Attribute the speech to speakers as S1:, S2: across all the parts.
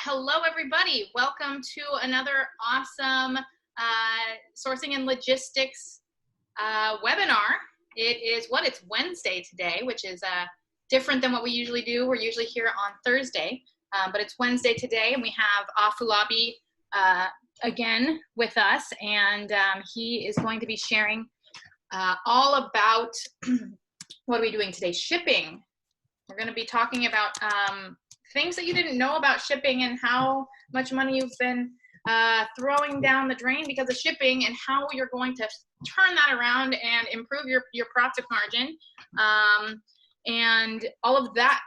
S1: hello everybody. Welcome to another awesome sourcing and logistics webinar. It's Wednesday today, which is different than what we usually do. We're usually here on Thursday, but it's Wednesday today, and we have Afolabi again with us, and he is going to be sharing all about what are we doing today? Shipping. We're going to be talking about things that you didn't know about shipping and how much money you've been throwing down the drain because of shipping, and how you're going to turn that around and improve your profit margin and all of that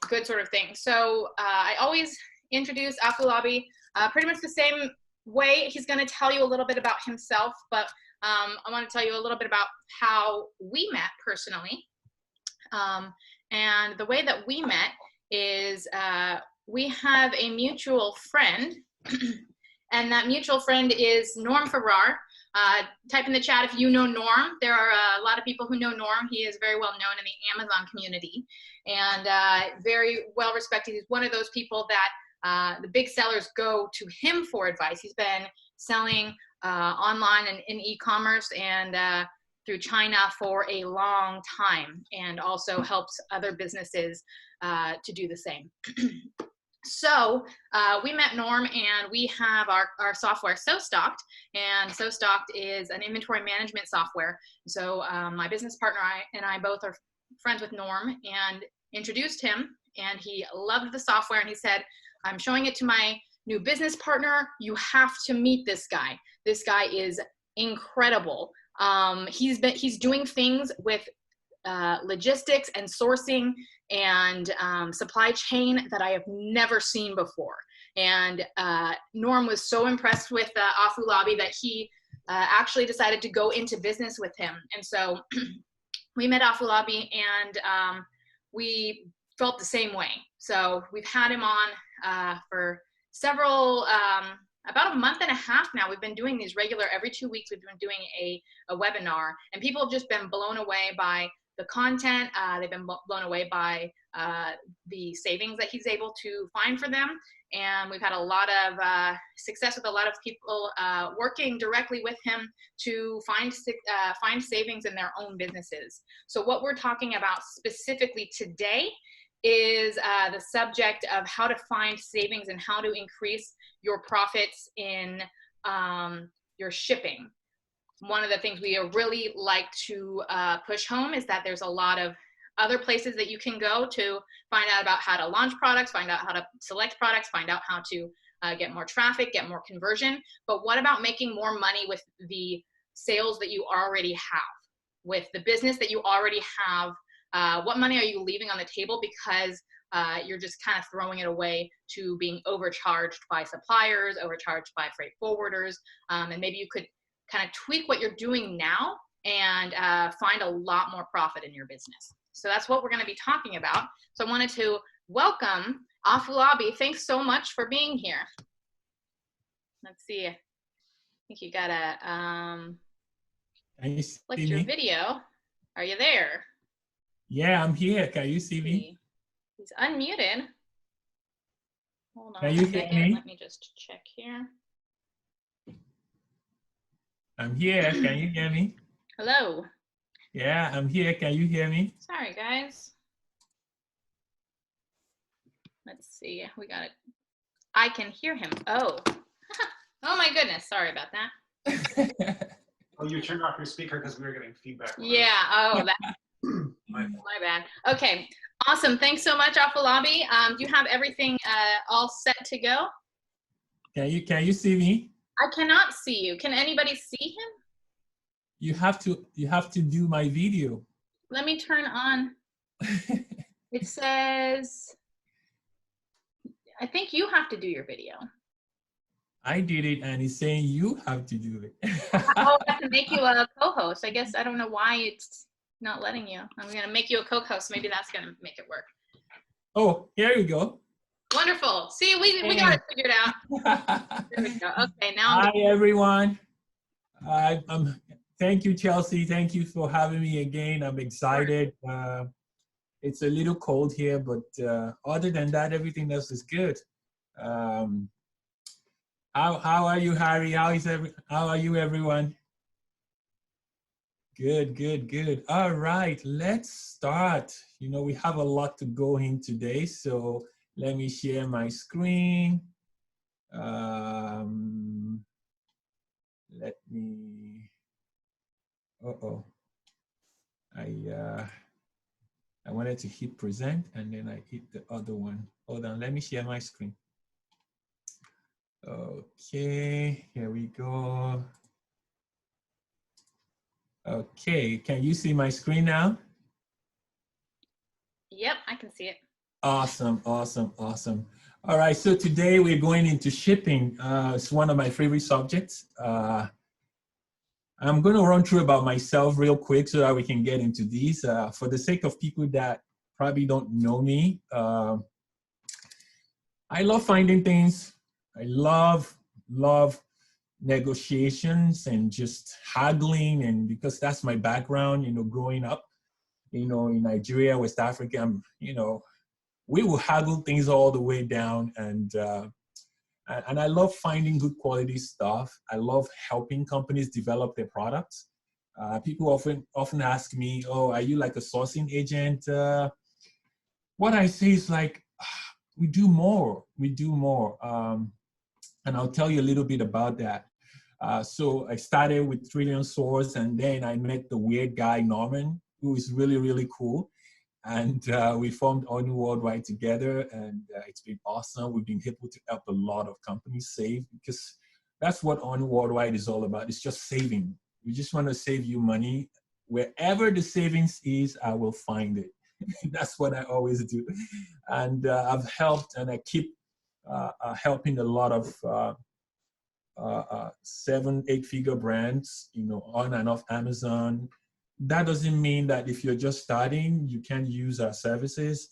S1: good sort of thing. So I always introduce Afolabi pretty much the same way. He's going to tell you a little bit about himself, but I want to tell you a little bit about how we met personally. And the way that we met is we have a mutual friend, and that mutual friend is Norm Farrar. Type in the chat if you know Norm. There are a lot of people who know Norm. He is very well known in the Amazon community and very well respected. He's one of those people that the big sellers go to him for advice. He's been selling online and in e-commerce and through China for a long time, and also helps other businesses to do the same. So we met Norm, and we have our software SoStocked, and SoStocked is an inventory management software. So my business partner and I both are friends with Norm, and introduced him, and he loved the software, and he said, I'm showing it to my new business partner. You have to meet this guy. This guy is incredible. He's doing things with logistics and sourcing and supply chain that I have never seen before. And Norm was so impressed with Afolabi that he actually decided to go into business with him. And so we met Afolabi, and we felt the same way. So we've had him on for several about a month and a half now. We've been doing these regular, every 2 weeks we've been doing a webinar, and people have just been blown away by the content. They've been blown away by the savings that he's able to find for them. And we've had a lot of success with a lot of people working directly with him to find savings in their own businesses. So what we're talking about specifically today is the subject of how to find savings and how to increase your profits in your shipping. One of the things we really like to push home is that there's a lot of other places that you can go to find out about how to launch products, find out how to select products, find out how to get more traffic, get more conversion. But what about making more money with the sales that you already have, with the business that you already have? What money are you leaving on the table because you're just kind of throwing it away to being overcharged by suppliers, overcharged by freight forwarders, and maybe you could kind of tweak what you're doing now and find a lot more profit in your business. So that's what we're going to be talking about. So I wanted to welcome Afolabi. Thanks so much for being here. Let's see. I think you got to select your video. Are you there?
S2: Yeah, I'm here. Can you see me?
S1: He's unmuted. Hold on.
S2: Can you hear me?
S1: Let me just check here.
S2: I'm here. Can you hear me?
S1: Hello.
S2: Yeah, I'm here. Can you hear me?
S1: Sorry, guys. Let's see. We got it. I can hear him. Oh. Oh my goodness. Sorry about that.
S3: Oh, you turned off your speaker because we were getting feedback.
S1: Yeah. Oh, that. My bad. Okay. Awesome. Thanks so much, Afolabi. Do you have everything all set to go?
S2: Can you see me?
S1: I cannot see you. Can anybody see him?
S2: You have to do my video.
S1: Let me turn on. It says, I think you have to do your video.
S2: I did it, and it's saying you have to do it.
S1: Oh, I have to make you a co-host. I guess I don't know why it's not letting you. I'm going to make you a co-host. Maybe that's going to make it work.
S2: Oh, here you go.
S1: Wonderful. See, we got it figured out. There we go. Okay, now.
S2: Hi, everyone. Thank you, Chelsea. Thank you for having me again. I'm excited. It's a little cold here, but other than that, everything else is good. How are you, Harry? How are you, everyone? Good, good, good. All right, let's start. You know, we have a lot to go in today, so let me share my screen. Let me, I wanted to hit present and then I hit the other one. Hold on, let me share my screen. Okay, here we go. Okay, can you see my screen now?
S1: Yep, I can see it.
S2: Awesome, awesome, awesome. All right, so today we're going into shipping. It's one of my favorite subjects. I'm going to run through about myself real quick so that we can get into these. For the sake of people that probably don't know me, I love finding things. I love negotiations and just haggling, and because that's my background, you know, growing up, you know, in Nigeria, West Africa, you know, we will haggle things all the way down, and I love finding good quality stuff. I love helping companies develop their products. People often ask me, "Oh, are you like a sourcing agent?" What I say is like, we do more. We do more, and I'll tell you a little bit about that. So I started with Trillion Source, and then I met the weird guy Norman, who is really, really cool. And we formed ONU Worldwide together, and it's been awesome. We've been able to help a lot of companies save, because that's what ONU Worldwide is all about. It's just saving. We just want to save you money. Wherever the savings is, I will find it. That's what I always do. And I've helped, and I keep helping a lot of 7-8-figure brands, you know, on and off Amazon. That doesn't mean that if you're just starting, you can't use our services.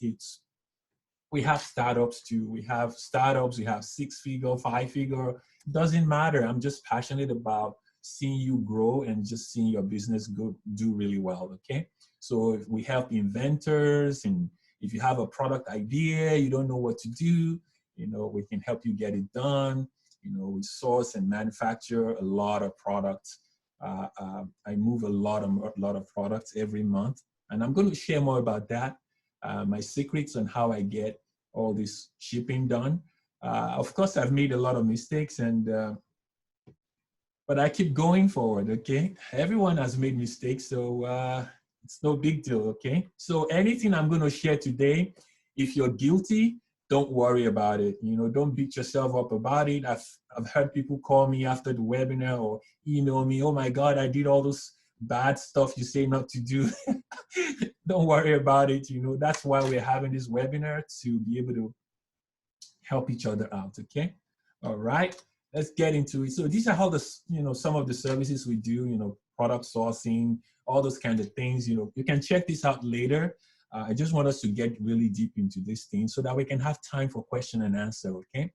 S2: We have startups too. We have startups, we have 6-figure, 5-figure. Doesn't matter. I'm just passionate about seeing you grow and just seeing your business do really well, okay? So if we help inventors, and if you have a product idea, you don't know what to do, you know, we can help you get it done. You know, we source and manufacture a lot of products. I move a lot of products every month, and I'm going to share more about that. My secrets on how I get all this shipping done. Of course, I've made a lot of mistakes, but I keep going forward. Okay, everyone has made mistakes, so it's no big deal. Okay, so anything I'm going to share today, if you're guilty, don't worry about it. You know, don't beat yourself up about it. I've heard people call me after the webinar or email me, "Oh my God, I did all those bad stuff you say not to do." Don't worry about it. You know, that's why we're having this webinar, to be able to help each other out. Okay. All right. Let's get into it. So these are how some of the services we do, you know, product sourcing, all those kind of things. You know, you can check this out later. I just want us to get really deep into this thing so that we can have time for question and answer, okay?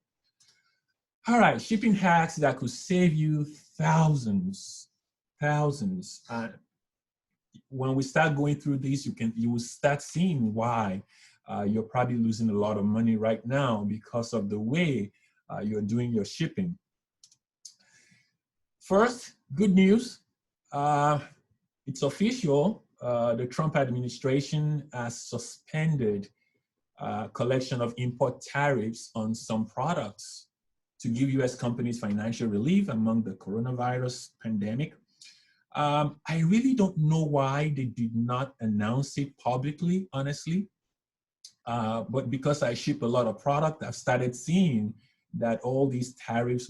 S2: All right, shipping hacks that could save you thousands. When we start going through this, you will start seeing why you're probably losing a lot of money right now because of the way you're doing your shipping. First, good news. It's official. The Trump administration has suspended collection of import tariffs on some products to give US companies financial relief among the coronavirus pandemic. I really don't know why they did not announce it publicly, honestly. But because I ship a lot of product, I've started seeing that all these tariffs,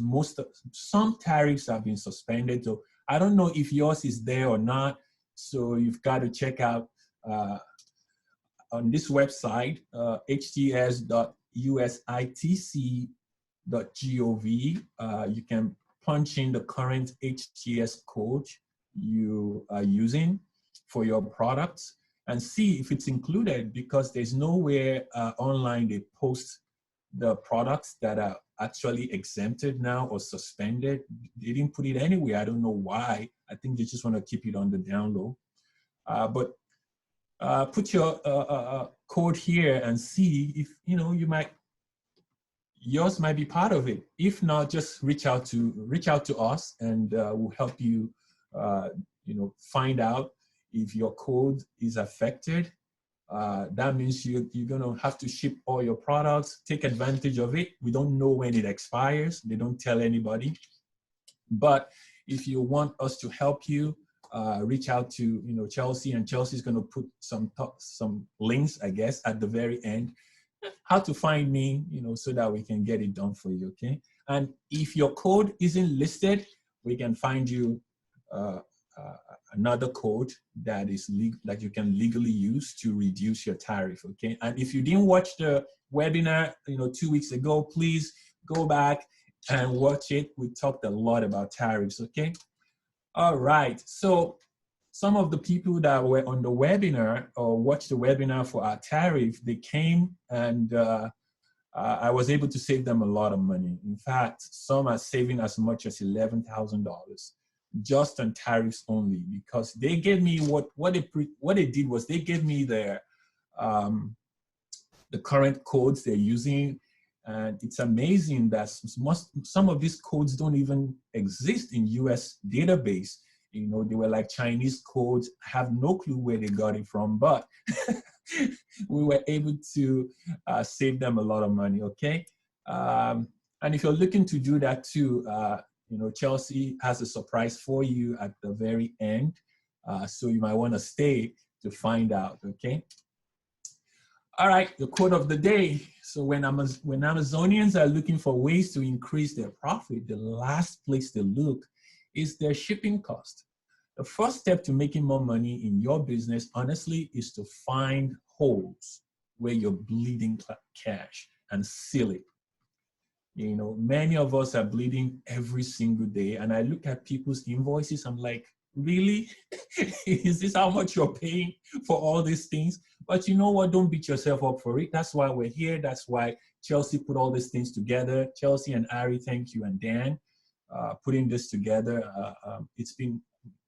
S2: some tariffs have been suspended. So I don't know if yours is there or not. So you've got to check out on this website, hts.usitc.gov. You can punch in the current HTS code you are using for your products and see if it's included, because there's nowhere online they post the products that are actually exempted now or suspended. They didn't put it anywhere. I don't know why. I think they just want to keep it on the down low. But put your code here and see if, you know, you might yours might be part of it. If not, just reach out to us, and we'll help you, find out if your code is affected. That means you're going to have to ship all your products. Take advantage of it. We don't know when it expires. They don't tell anybody. But if you want us to help you, reach out to Chelsea, and Chelsea's going to put some links, I guess, at the very end, how to find me, so that we can get it done for you. Okay. And if your code isn't listed, we can find you another code that you can legally use to reduce your tariff. Okay. And if you didn't watch the webinar 2 weeks ago, please go back and watch it. We talked a lot about tariffs. Okay. All right. So some of the people that were on the webinar or watched the webinar for our tariff, they came, and I was able to save them a lot of money. In fact, some are saving as much as $11,000 just on tariffs only, because they gave me what they did was they gave me their the current codes they're using. And it's amazing that some of these codes don't even exist in US database. They were like Chinese codes. I have no clue where they got it from, but we were able to save them a lot of money, okay? And if you're looking to do that too, Chelsea has a surprise for you at the very end. So you might want to stay to find out, okay? All right, the quote of the day. So when Amazonians are looking for ways to increase their profit, the last place to look is their shipping cost. The first step to making more money in your business, honestly, is to find holes where you're bleeding cash and seal it. Many of us are bleeding every single day. And I look at people's invoices, I'm like, really? Is this how much you're paying for all these things? But you know what? Don't beat yourself up for it. That's why we're here. That's why Chelsea put all these things together. Chelsea and Ari, thank you, and Dan, putting this together. It's been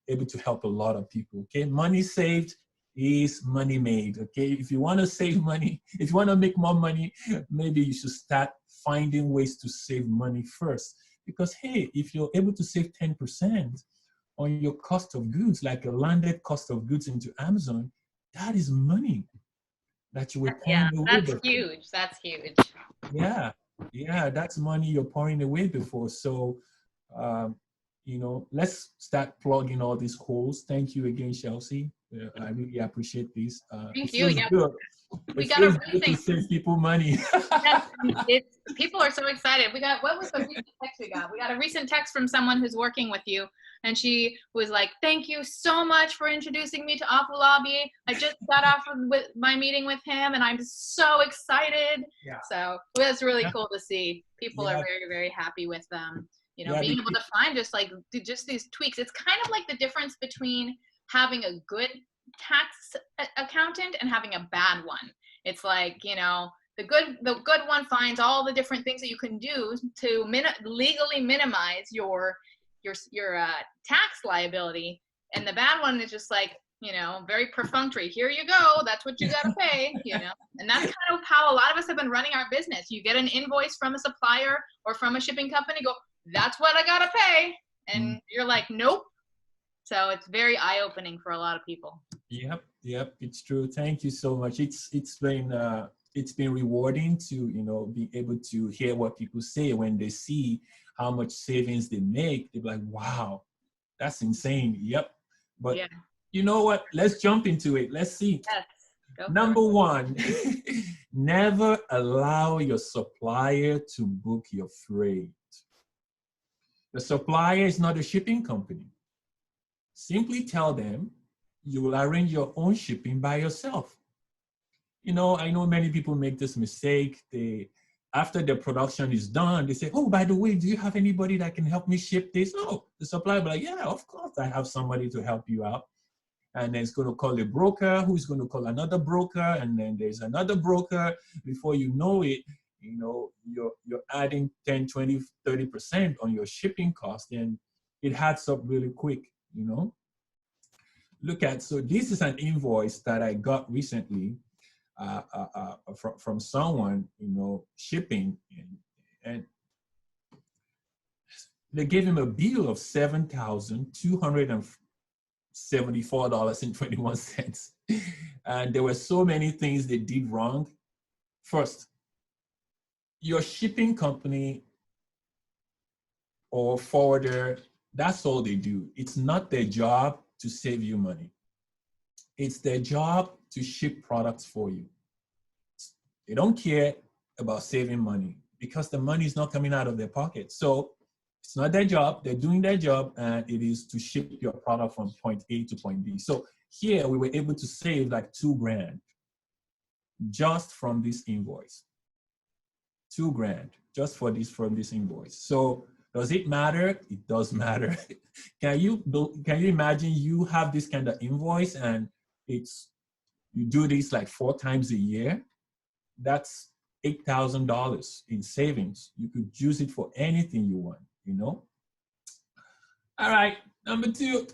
S2: able to help a lot of people. Okay, money saved is money made. Okay, if you want to save money, if you want to make more money, maybe you should start finding ways to save money first. Because hey, if you're able to save 10% on your cost of goods, like a landed cost of goods into Amazon, that is money that you were pouring away.
S1: That's
S2: before.
S1: huge. That's huge.
S2: Yeah, that's money you're pouring away before. So, let's start plugging all these holes. Thank you again, Chelsea. I really appreciate this.
S1: Thank you. Yeah.
S2: Good.
S1: We
S2: it
S1: got
S2: feels
S1: a
S2: good to save people money.
S1: People are so excited. What was the recent text we got? We got a recent text from someone who's working with you, and she was like, "Thank you so much for introducing me to Afolabi. I just got off with my meeting with him, and I'm so excited."
S3: Yeah.
S1: So that's really cool to see. People are very, very happy with them. Being able to find just these tweaks. It's kind of like the difference between having a good tax accountant and having a bad one. It's like, the good one finds all the different things that you can do to legally minimize your tax liability, and the bad one is just like, very perfunctory. Here you go, that's what you got to pay. And that's kind of how a lot of us have been running our business. You get an invoice from a supplier or from a shipping company, go, that's what I got to pay, and you're like, nope. So it's very eye-opening for a lot of people.
S2: Yep, it's true. Thank you so much. It's been rewarding to be able to hear what people say when they see how much savings they make. They're like, wow, that's insane. Yep. But you know what? Let's jump into it. Let's see.
S1: Yes.
S2: Number one, never allow your supplier to book your freight. The supplier is not a shipping company. Simply tell them you will arrange your own shipping by yourself. I know many people make this mistake. After the production is done, they say, oh, by the way, do you have anybody that can help me ship this? Oh, the supplier will be like, yeah, of course, I have somebody to help you out. And then it's going to call a broker who's going to call another broker. And then there's another broker. Before you know it, you're adding 10, 20, 30% on your shipping cost. And it adds up really quick, So this is an invoice that I got recently from someone, shipping. And they gave him a bill of $7,274.21. And there were so many things they did wrong. First, your shipping company or forwarder, that's all they do. It's not their job to save you money. It's their job to ship products for you. They don't care about saving money because the money is not coming out of their pocket. So it's not their job. They're doing their job, and it is to ship your product from point A to point B. So here we were able to save like $2,000 just from this invoice. $2,000 just for this from this invoice. So does it matter? It does matter. Can you imagine you have this kind of invoice and you do this like 4 times a year? That's $8,000 in savings. You could use it for anything you want, you know? All right, number 2,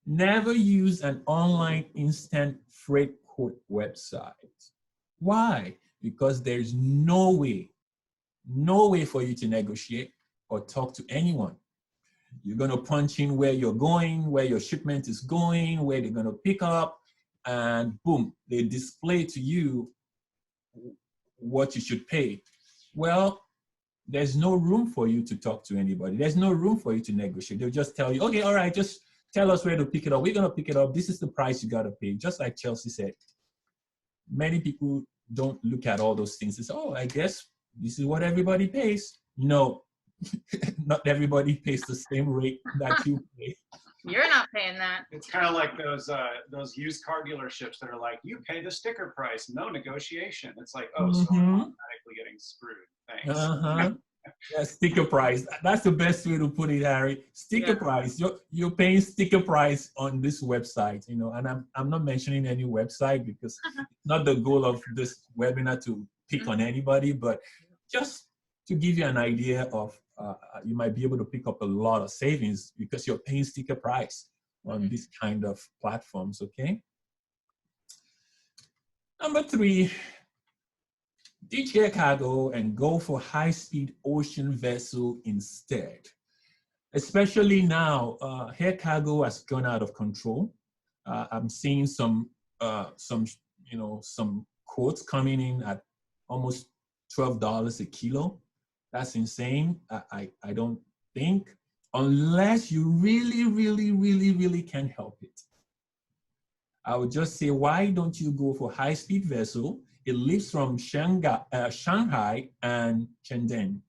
S2: never use an online instant freight quote website. Why? Because there's no way for you to negotiate or talk to anyone. You're gonna punch in where you're going, where your shipment is going, where they're gonna pick up, and boom, they display to you what you should pay. Well, there's no room for you to talk to anybody. There's no room for you to negotiate. They'll just tell you, okay, all right, just tell us where to pick it up. We're gonna pick it up. This is the price you gotta pay. Just like Chelsea said, many people don't look at all those things and say, oh, I guess this is what everybody pays. No, not everybody pays the same rate that you pay.
S1: You're not paying that.
S3: It's kind of like those used car dealerships that are like, you pay the sticker price, no negotiation. It's like, oh, so I'm automatically getting screwed. Thanks.
S2: Yeah, sticker price. That's the best way to put it, Harry. Sticker price. You're paying sticker price on this website, you know. And I'm not mentioning any website because it's not the goal of this webinar to pick on anybody, but just to give you an idea of you might be able to pick up a lot of savings because you're paying sticker price on this kind of platforms. Okay. Number 3. Ditch air cargo and go for high-speed ocean vessel instead. Especially now, air cargo has gone out of control. I'm seeing some quotes coming in at almost $12 a kilo. That's insane. I don't think, unless you really can help it. I would just say, why don't you go for high-speed vessel? It leaves from Shanghai and Shenzhen.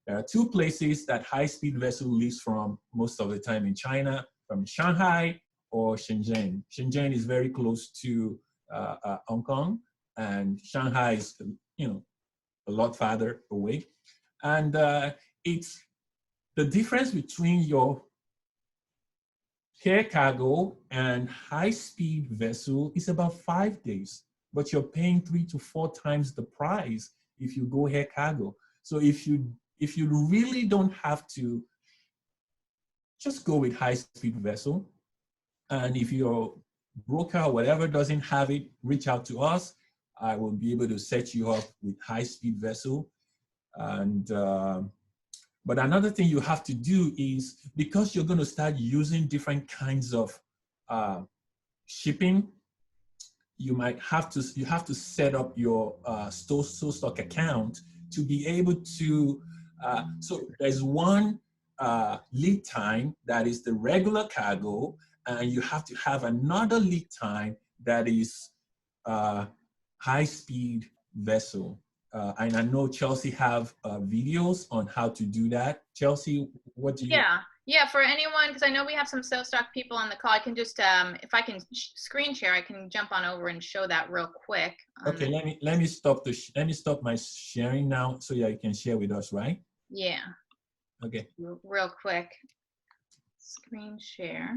S2: There are 2 places that high-speed vessel leaves from most of the time in China, from Shanghai or Shenzhen. Shenzhen is very close to Hong Kong, and Shanghai is, you know, a lot farther away. And it's the difference between your air cargo and high-speed vessel is about 5 days. But you're paying 3 to 4 times the price if you go air cargo. So if you really don't have to, just go with high-speed vessel. And if your broker or whatever doesn't have it, reach out to us. I will be able to set you up with high-speed vessel. And but another thing you have to do is, because you're going to start using different kinds of shipping, you have to set up your stock account to be able to, so there's one lead time that is the regular cargo, and you have to have another lead time that is high-speed vessel. And I know Chelsea have videos on how to do that. Chelsea, what do you?
S1: Yeah, for anyone, because I know we have some sales stock people on the call. I can just, if I can screen share, I can jump on over and show that real quick.
S2: Okay, let me stop my sharing now so yeah, you can share with us, right?
S1: Yeah.
S2: Okay.
S1: Real quick, screen share.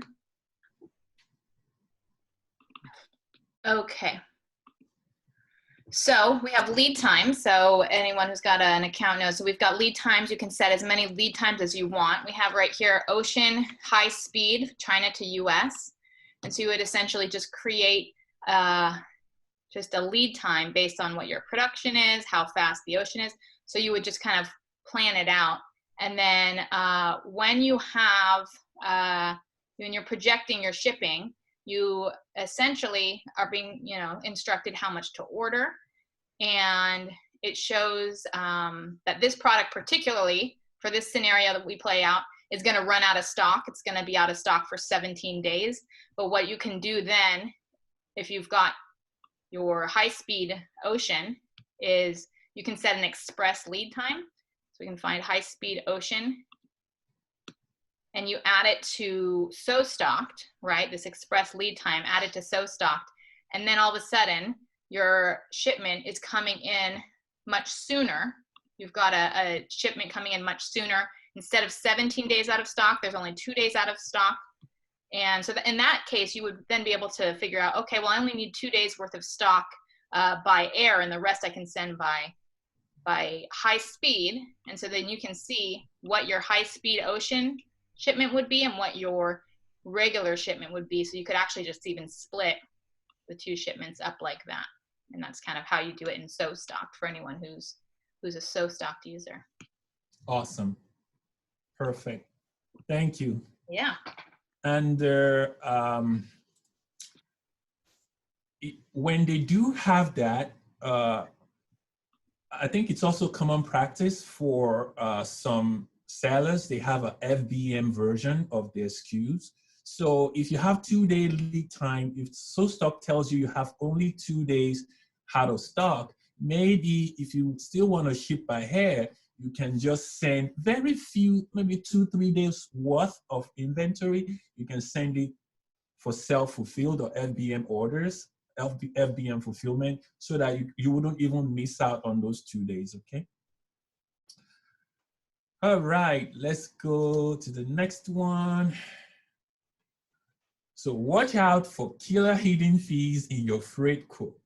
S1: Okay. So we have lead times. So anyone who's got an account knows. So we've got lead times. You can set as many lead times as you want. We have right here, ocean, high speed, China to US. And so you would essentially just create just a lead time based on what your production is, how fast the ocean is. So you would just kind of plan it out. And then when you have, when you're projecting your shipping, you essentially are being, instructed how much to order. And it shows that this product, particularly for this scenario that we play out, is going to run out of stock. It's going to be out of stock for 17 days. But what you can do then, if you've got your high-speed ocean, is you can set an express lead time. So we can find high-speed ocean, and you add it to so stocked, right? This express lead time, add it to so stocked, and then all of a sudden your shipment is coming in much sooner. You've got a shipment coming in much sooner. Instead of 17 days out of stock, there's only 2 days out of stock. And so in that case, you would then be able to figure out, okay, well, I only need 2 days worth of stock by air, and the rest I can send by high speed. And so then you can see what your high speed ocean shipment would be and what your regular shipment would be. So you could actually just even split the two shipments up like that. And that's kind of how you do it in so stocked for anyone who's a so stocked user.
S2: Awesome. Perfect. Thank you.
S1: Yeah.
S2: And when they do have that, I think it's also common practice for some sellers. They have a FBM version of their SKUs. So if you have 2-day lead time, if so stock tells you you have only 2 days out of stock, maybe if you still want to ship by air, you can just send very few, maybe 2-3 days worth of inventory. You can send it for self-fulfilled or FBM orders, FBM fulfillment, so that you wouldn't even miss out on those 2 days, okay? All right, let's go to the next one. So watch out for killer hidden fees in your freight quote.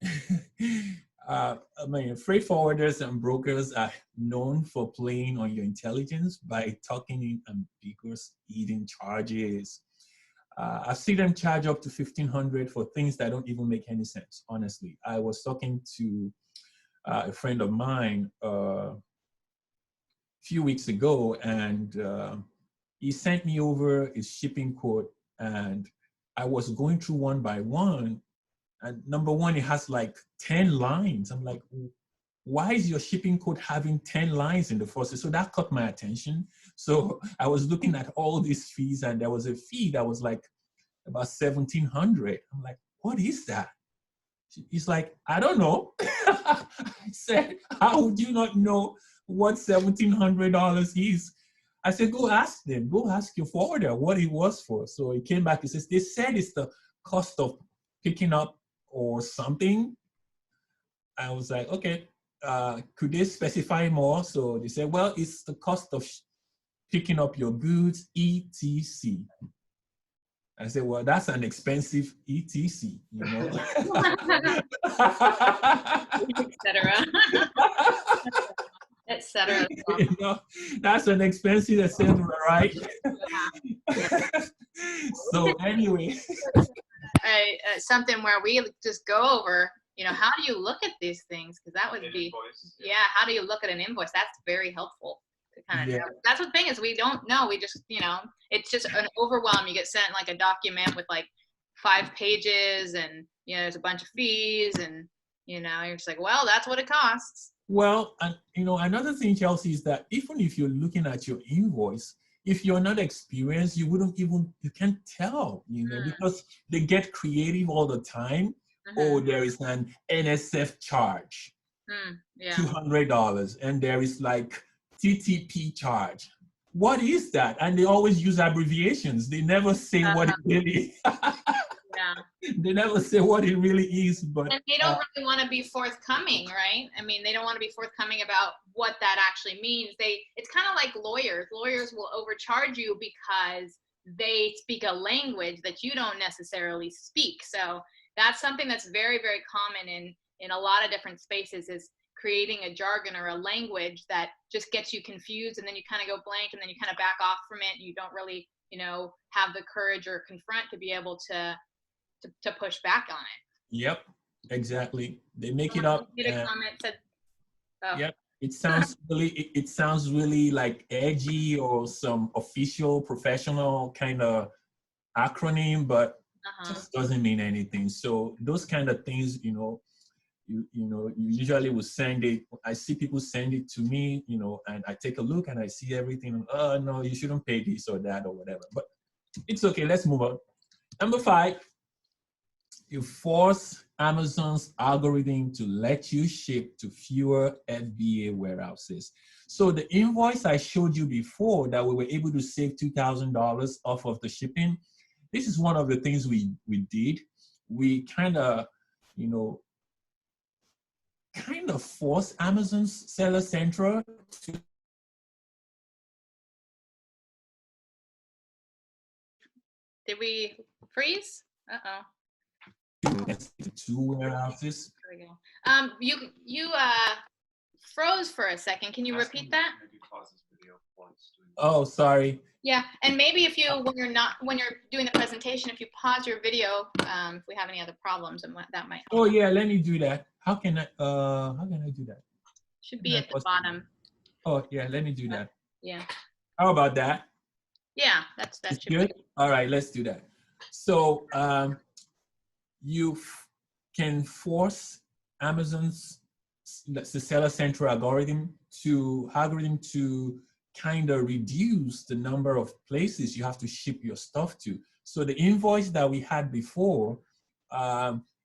S2: Freight forwarders and brokers are known for playing on your intelligence by talking in ambiguous hidden charges. I've seen them charge up to $1,500 for things that don't even make any sense, honestly. I was talking to a friend of mine a few weeks ago, and he sent me over his shipping quote, and I was going through one by one. And number one, it has like 10 lines. I'm like, why is your shipping quote having 10 lines in the first? So that caught my attention. So I was looking at all these fees, and there was a fee that was like about $1,700. I'm like, what is that? He's like, I don't know. I said, how would you not know what $1,700 is? I said, go ask them. Go ask your forwarder what it was for. So he came back. He says, they said it's the cost of picking up or something. I was like, okay, could they specify more? So they said, well, it's the cost of picking up your goods, etc. I said, well, that's an expensive etc, you know.
S1: Etc. Etc.
S2: You know, that's an expensive etc, right? So anyway.
S1: Something where we just go over, how do you look at these things? Because that would be,
S3: invoice.
S1: yeah, how do you look at an invoice? That's very helpful to kind of know. That's the thing is we don't know. We just, it's just an overwhelm. You get sent like a document with like 5 pages and, there's a bunch of fees and, you're just like, well, that's what it costs.
S2: Well, and another thing, Chelsea, is that even if you're looking at your invoice, if you're not experienced, you can't tell, because they get creative all the time. Oh, there is an NSF charge, $200, and there is like TTP charge. What is that? And they always use abbreviations. They never say what it really They never say what it really is, but
S1: and they don't really want to be forthcoming, right? I mean, they don't want to be forthcoming about what that actually means. It's kind of like lawyers. Lawyers will overcharge you because they speak a language that you don't necessarily speak. So that's something that's very, very common in a lot of different spaces, is creating a jargon or a language that just gets you confused, and then you kind of go blank, and then you kind of back off from it, and you don't really, have the courage or confront to be able to push back on it.
S2: Yep, exactly. They make it up.
S1: Get a comment said,
S2: Yep. It sounds really, it sounds really like edgy or some official, professional kind of acronym, but just doesn't mean anything. So those kind of things, you know, you usually will send it. I see people send it to me, you know, and I take a look and I see everything. Oh no, you shouldn't pay this or that or whatever. But it's okay. Let's move on. Number 5, you force Amazon's algorithm to let you ship to fewer FBA warehouses. So the invoice I showed you before that we were able to save $2,000 off of the shipping, this is one of the things we did. We kind of, you know, force Amazon's Seller Central to.
S1: Did we freeze? Uh-oh.
S2: 2 warehouses.
S1: There we go. You froze for a second. Can you repeat that?
S2: Oh, sorry.
S1: Yeah, and maybe if you, when you're doing the presentation, if you pause your video, if we have any other problems, and that might help.
S2: Oh yeah, let me do that. How can I do that?
S1: Should be at the bottom.
S2: Oh yeah, let me do that.
S1: Yeah.
S2: How about that?
S1: Yeah, that should
S2: good.
S1: be good.
S2: All right, let's do that. So you can force Amazon's the Seller Central algorithm to kind of reduce the number of places you have to ship your stuff to. So the invoice that we had before,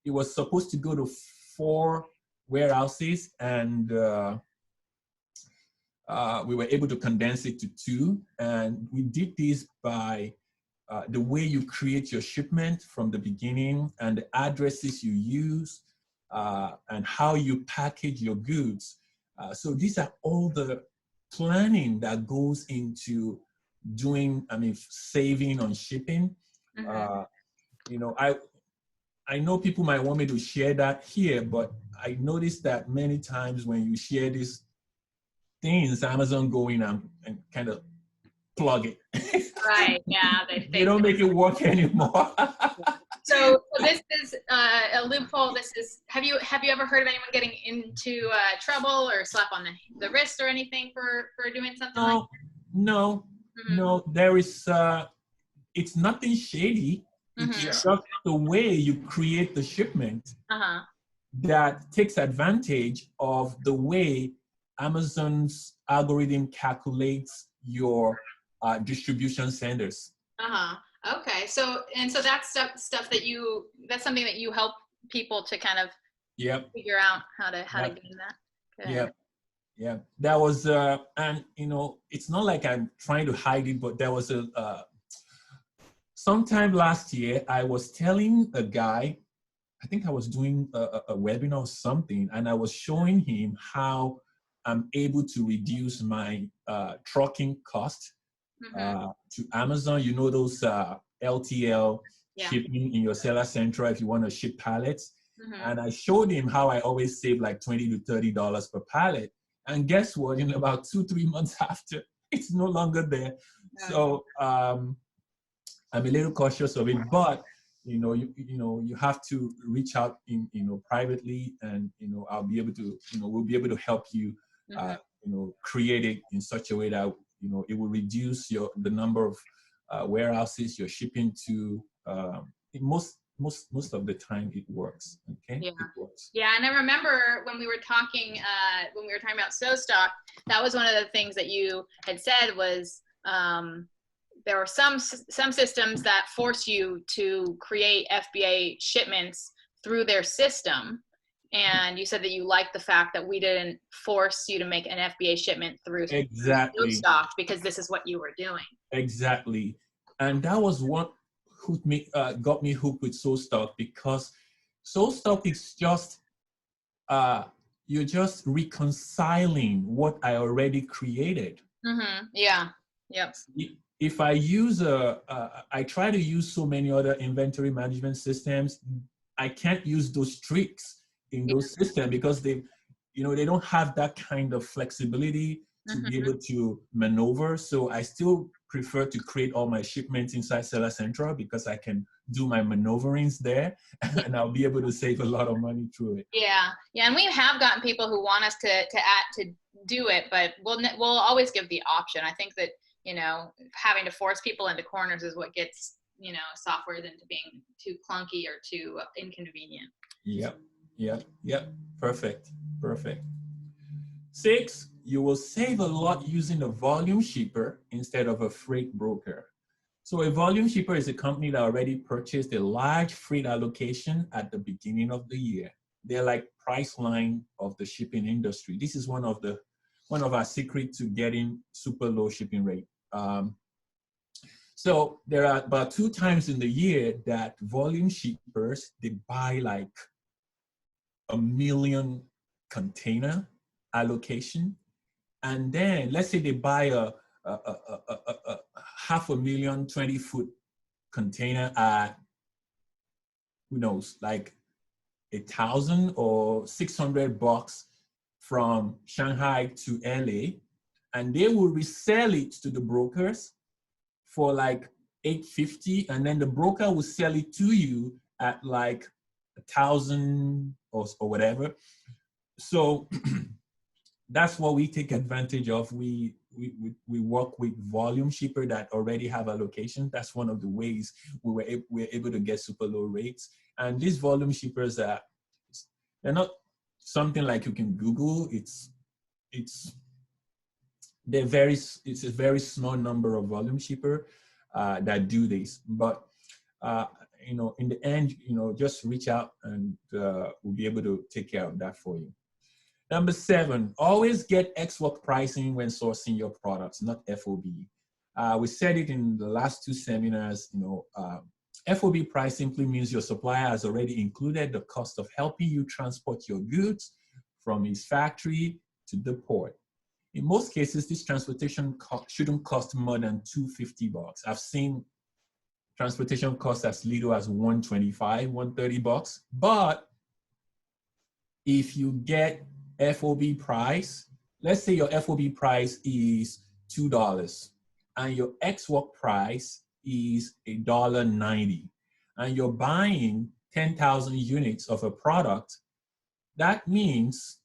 S2: it was supposed to go to 4 warehouses, and we were able to condense it to 2. And we did this by the way you create your shipment from the beginning, and the addresses you use, and how you package your goods. So these are all the planning that goes into doing, saving on shipping. You know, I know people might want me to share that here, but I noticed that many times when you share these things, Amazon go in and kind of plug it.
S1: Right, yeah.
S2: They don't make it work anymore.
S1: So this is a loophole. This is, have you ever heard of anyone getting into trouble or slap on the wrist or anything for doing something like that?
S2: No, no, there is, it's nothing shady. It's just the way you create the shipment that takes advantage of the way Amazon's algorithm calculates your distribution centers.
S1: Okay, so that's stuff that that's something that you help people to kind of figure out how to gain that. Good.
S2: Yeah, that was and you know, it's not like I'm trying to hide it, but there was sometime last year I was telling a guy, I think I was doing a webinar or something, and I was showing him how I'm able to reduce my trucking cost to Amazon. You know, those LTL shipping in your Seller Central if you want to ship pallets. And I showed him how I always save like $20 to $30 per pallet. And guess what? In about 2-3 months after, it's no longer there. So I'm a little cautious of it, but you have to reach out privately, and I'll be able to we'll be able to help you create it in such a way that it will reduce the number of warehouses you're shipping to. Most of the time it works. Okay.
S1: Yeah.
S2: It works.
S1: Yeah, and I remember when we were talking about SoStock, that was one of the things that you had said was there were some systems that force you to create FBA shipments through their system. And you said that you liked the fact that we didn't force you to make an FBA shipment through SoStock because this is what you were doing.
S2: Exactly. And that was what got me hooked with SoStock, because SoStock is just, you're just reconciling what I already created.
S1: Yeah. Yep.
S2: If I use I try to use so many other inventory management systems, I can't use those tricks in those systems because they don't have that kind of flexibility to be able to maneuver. So I still prefer to create all my shipments inside Seller Central because I can do my maneuverings there, and I'll be able to save a lot of money through it.
S1: Yeah, yeah, and we have gotten people who want us to do it, but we'll always give the option. I think that, you know, having to force people into corners is what gets, you know, software into being too clunky or too inconvenient.
S2: Yep, yep. Perfect. 6, you will save a lot using a volume shipper instead of a freight broker. So a volume shipper is a company that already purchased a large freight allocation at the beginning of the year. They're like Priceline of the shipping industry. This is one of our secrets to getting super low shipping rate. So there are about 2 times in the year that volume shippers, they buy like 1 million container allocation. And then let's say they buy a 500,000 20-foot container at, who knows, like $1,000 or $600 from Shanghai to LA, and they will resell it to the brokers for like $850, and then the broker will sell it to you at like $1,000 or whatever. So that's what we take advantage of. We work with volume shipper that already have allocation. That's one of the ways we're able to get super low rates. And these volume shippers they're not something like you can Google. It's a very small number of volume shipper that do this. But you know, in the end, you know, just reach out and we'll be able to take care of that for you. Number 7, always get ex-work pricing when sourcing your products, not FOB. We said it in the last 2 seminars, you know, FOB price simply means your supplier has already included the cost of helping you transport your goods from his factory to the port. In most cases, this transportation shouldn't cost more than $250. I've seen transportation costs as little as $125, $130. But if you get FOB price, let's say your FOB price is $2 and your ex-work price is $1.90, and you're buying 10,000 units of a product, that means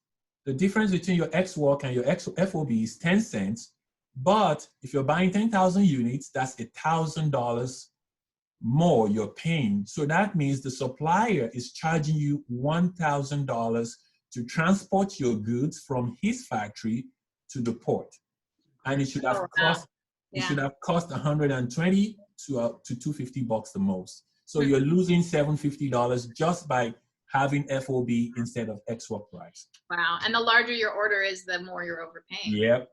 S2: the difference between your ex-work and your FOB is 10 cents. But if you're buying 10,000 units, that's $1,000 more you're paying. So that means the supplier is charging you $1,000 to transport your goods from his factory to the port, and it should have cost it should have cost $120 to $250 the most. So you're losing $750 just by having FOB instead of ex-work price.
S1: Wow, and the larger your order is, the more you're overpaying.
S2: Yep.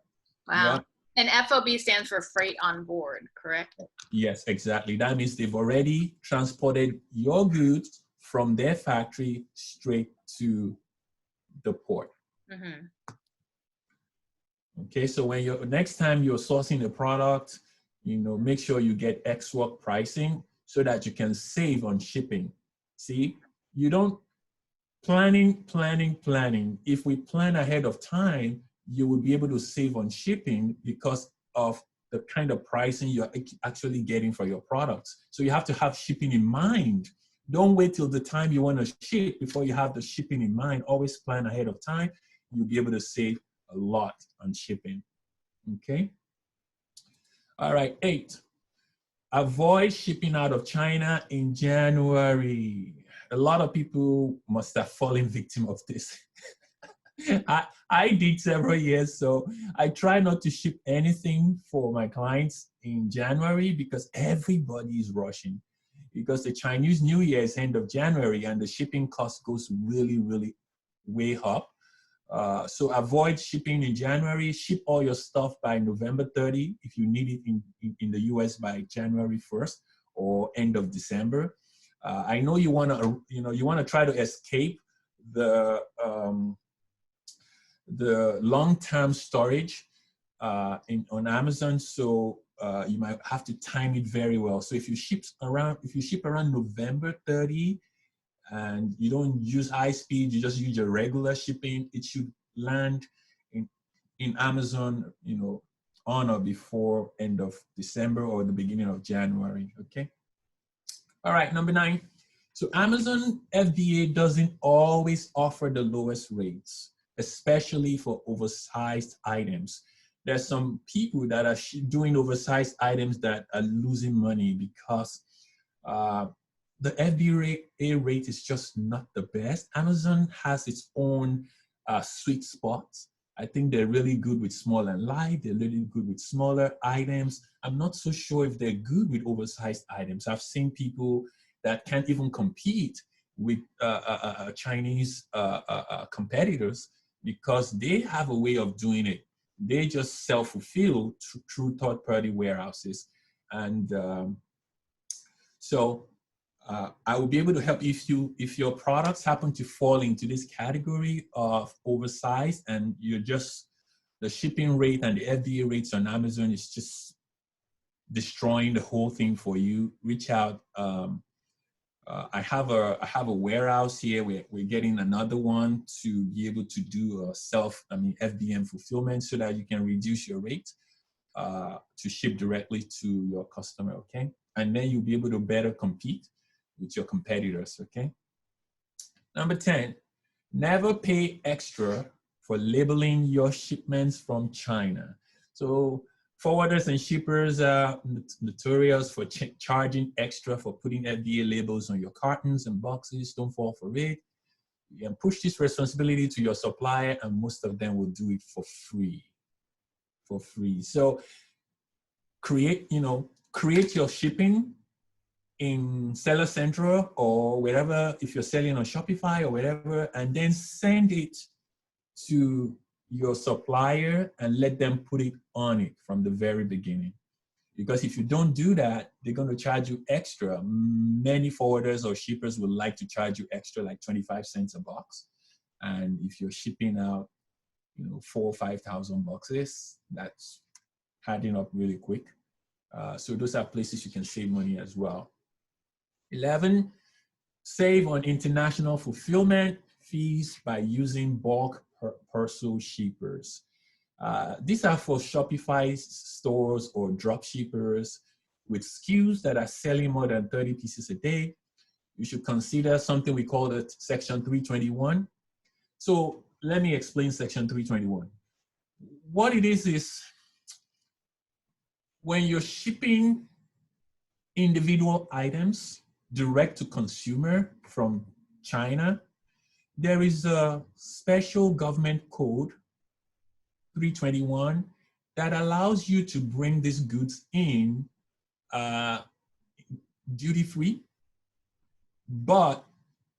S1: Wow.
S2: Yep.
S1: And FOB stands for freight on board, correct?
S2: Yes, exactly. That means they've already transported your goods from their factory straight to the port.
S1: Mm-hmm.
S2: Okay, so when next time you're sourcing a product, you know, make sure you get ex-work pricing so that you can save on shipping. See, you don't planning. If we plan ahead of time, you will be able to save on shipping because of the kind of pricing you're actually getting for your products. So you have to have shipping in mind. Don't wait till the time you want to ship before you have the shipping in mind. Always plan ahead of time. You'll be able to save a lot on shipping. Okay. All right. 8, avoid shipping out of China in January. A lot of people must have fallen victim of this. I did several years, so I try not to ship anything for my clients in January because everybody is rushing, because the Chinese New Year is end of January and the shipping cost goes really, really way up. So avoid shipping in January. Ship all your stuff by November 30 if you need it in the US by January 1st or end of December. I know you want to try to escape the long-term storage on Amazon, so you might have to time it very well. So if you ship around November 30 and you don't use high speed, you just use your regular shipping, it should land in Amazon, you know, on or before end of December or the beginning of January. Okay. All right, number 9. So Amazon FBA doesn't always offer the lowest rates, especially for oversized items. There's some people that are doing oversized items that are losing money because the FBA rate is just not the best. Amazon has its own sweet spots. I think they're really good with small and light. They're really good with smaller items. I'm not so sure if they're good with oversized items. I've seen people that can't even compete with Chinese competitors because they have a way of doing it. They just self-fulfill through third-party warehouses. And I will be able to help if your products happen to fall into this category of oversized and you're just, the shipping rate and the FBA rates on Amazon is just destroying the whole thing for you. Reach out. I have a warehouse here. We're getting another one to be able to do FBM fulfillment so that you can reduce your rate to ship directly to your customer, okay? And then you'll be able to better compete with your competitors, okay? Number 10, never pay extra for labeling your shipments from China. So forwarders and shippers are notorious for charging extra for putting FDA labels on your cartons and boxes. Don't fall for it. You can push this responsibility to your supplier, and most of them will do it for free. So create your shipping in Seller Central or wherever, if you're selling on Shopify or wherever, and then send it to your supplier and let them put it on it from the very beginning. Because if you don't do that, they're going to charge you extra. Many forwarders or shippers would like to charge you extra, like 25 cents a box. And if you're shipping out, 4,000 or 5,000 boxes, that's adding up really quick. So those are places you can save money as well. 11, save on international fulfillment fees by using bulk parcel shippers. These are for Shopify stores or drop shippers with SKUs that are selling more than 30 pieces a day. You should consider something we call the Section 321. So let me explain Section 321. What it is when you're shipping individual items direct to consumer from China, there is a special government code 321 that allows you to bring these goods in duty-free, but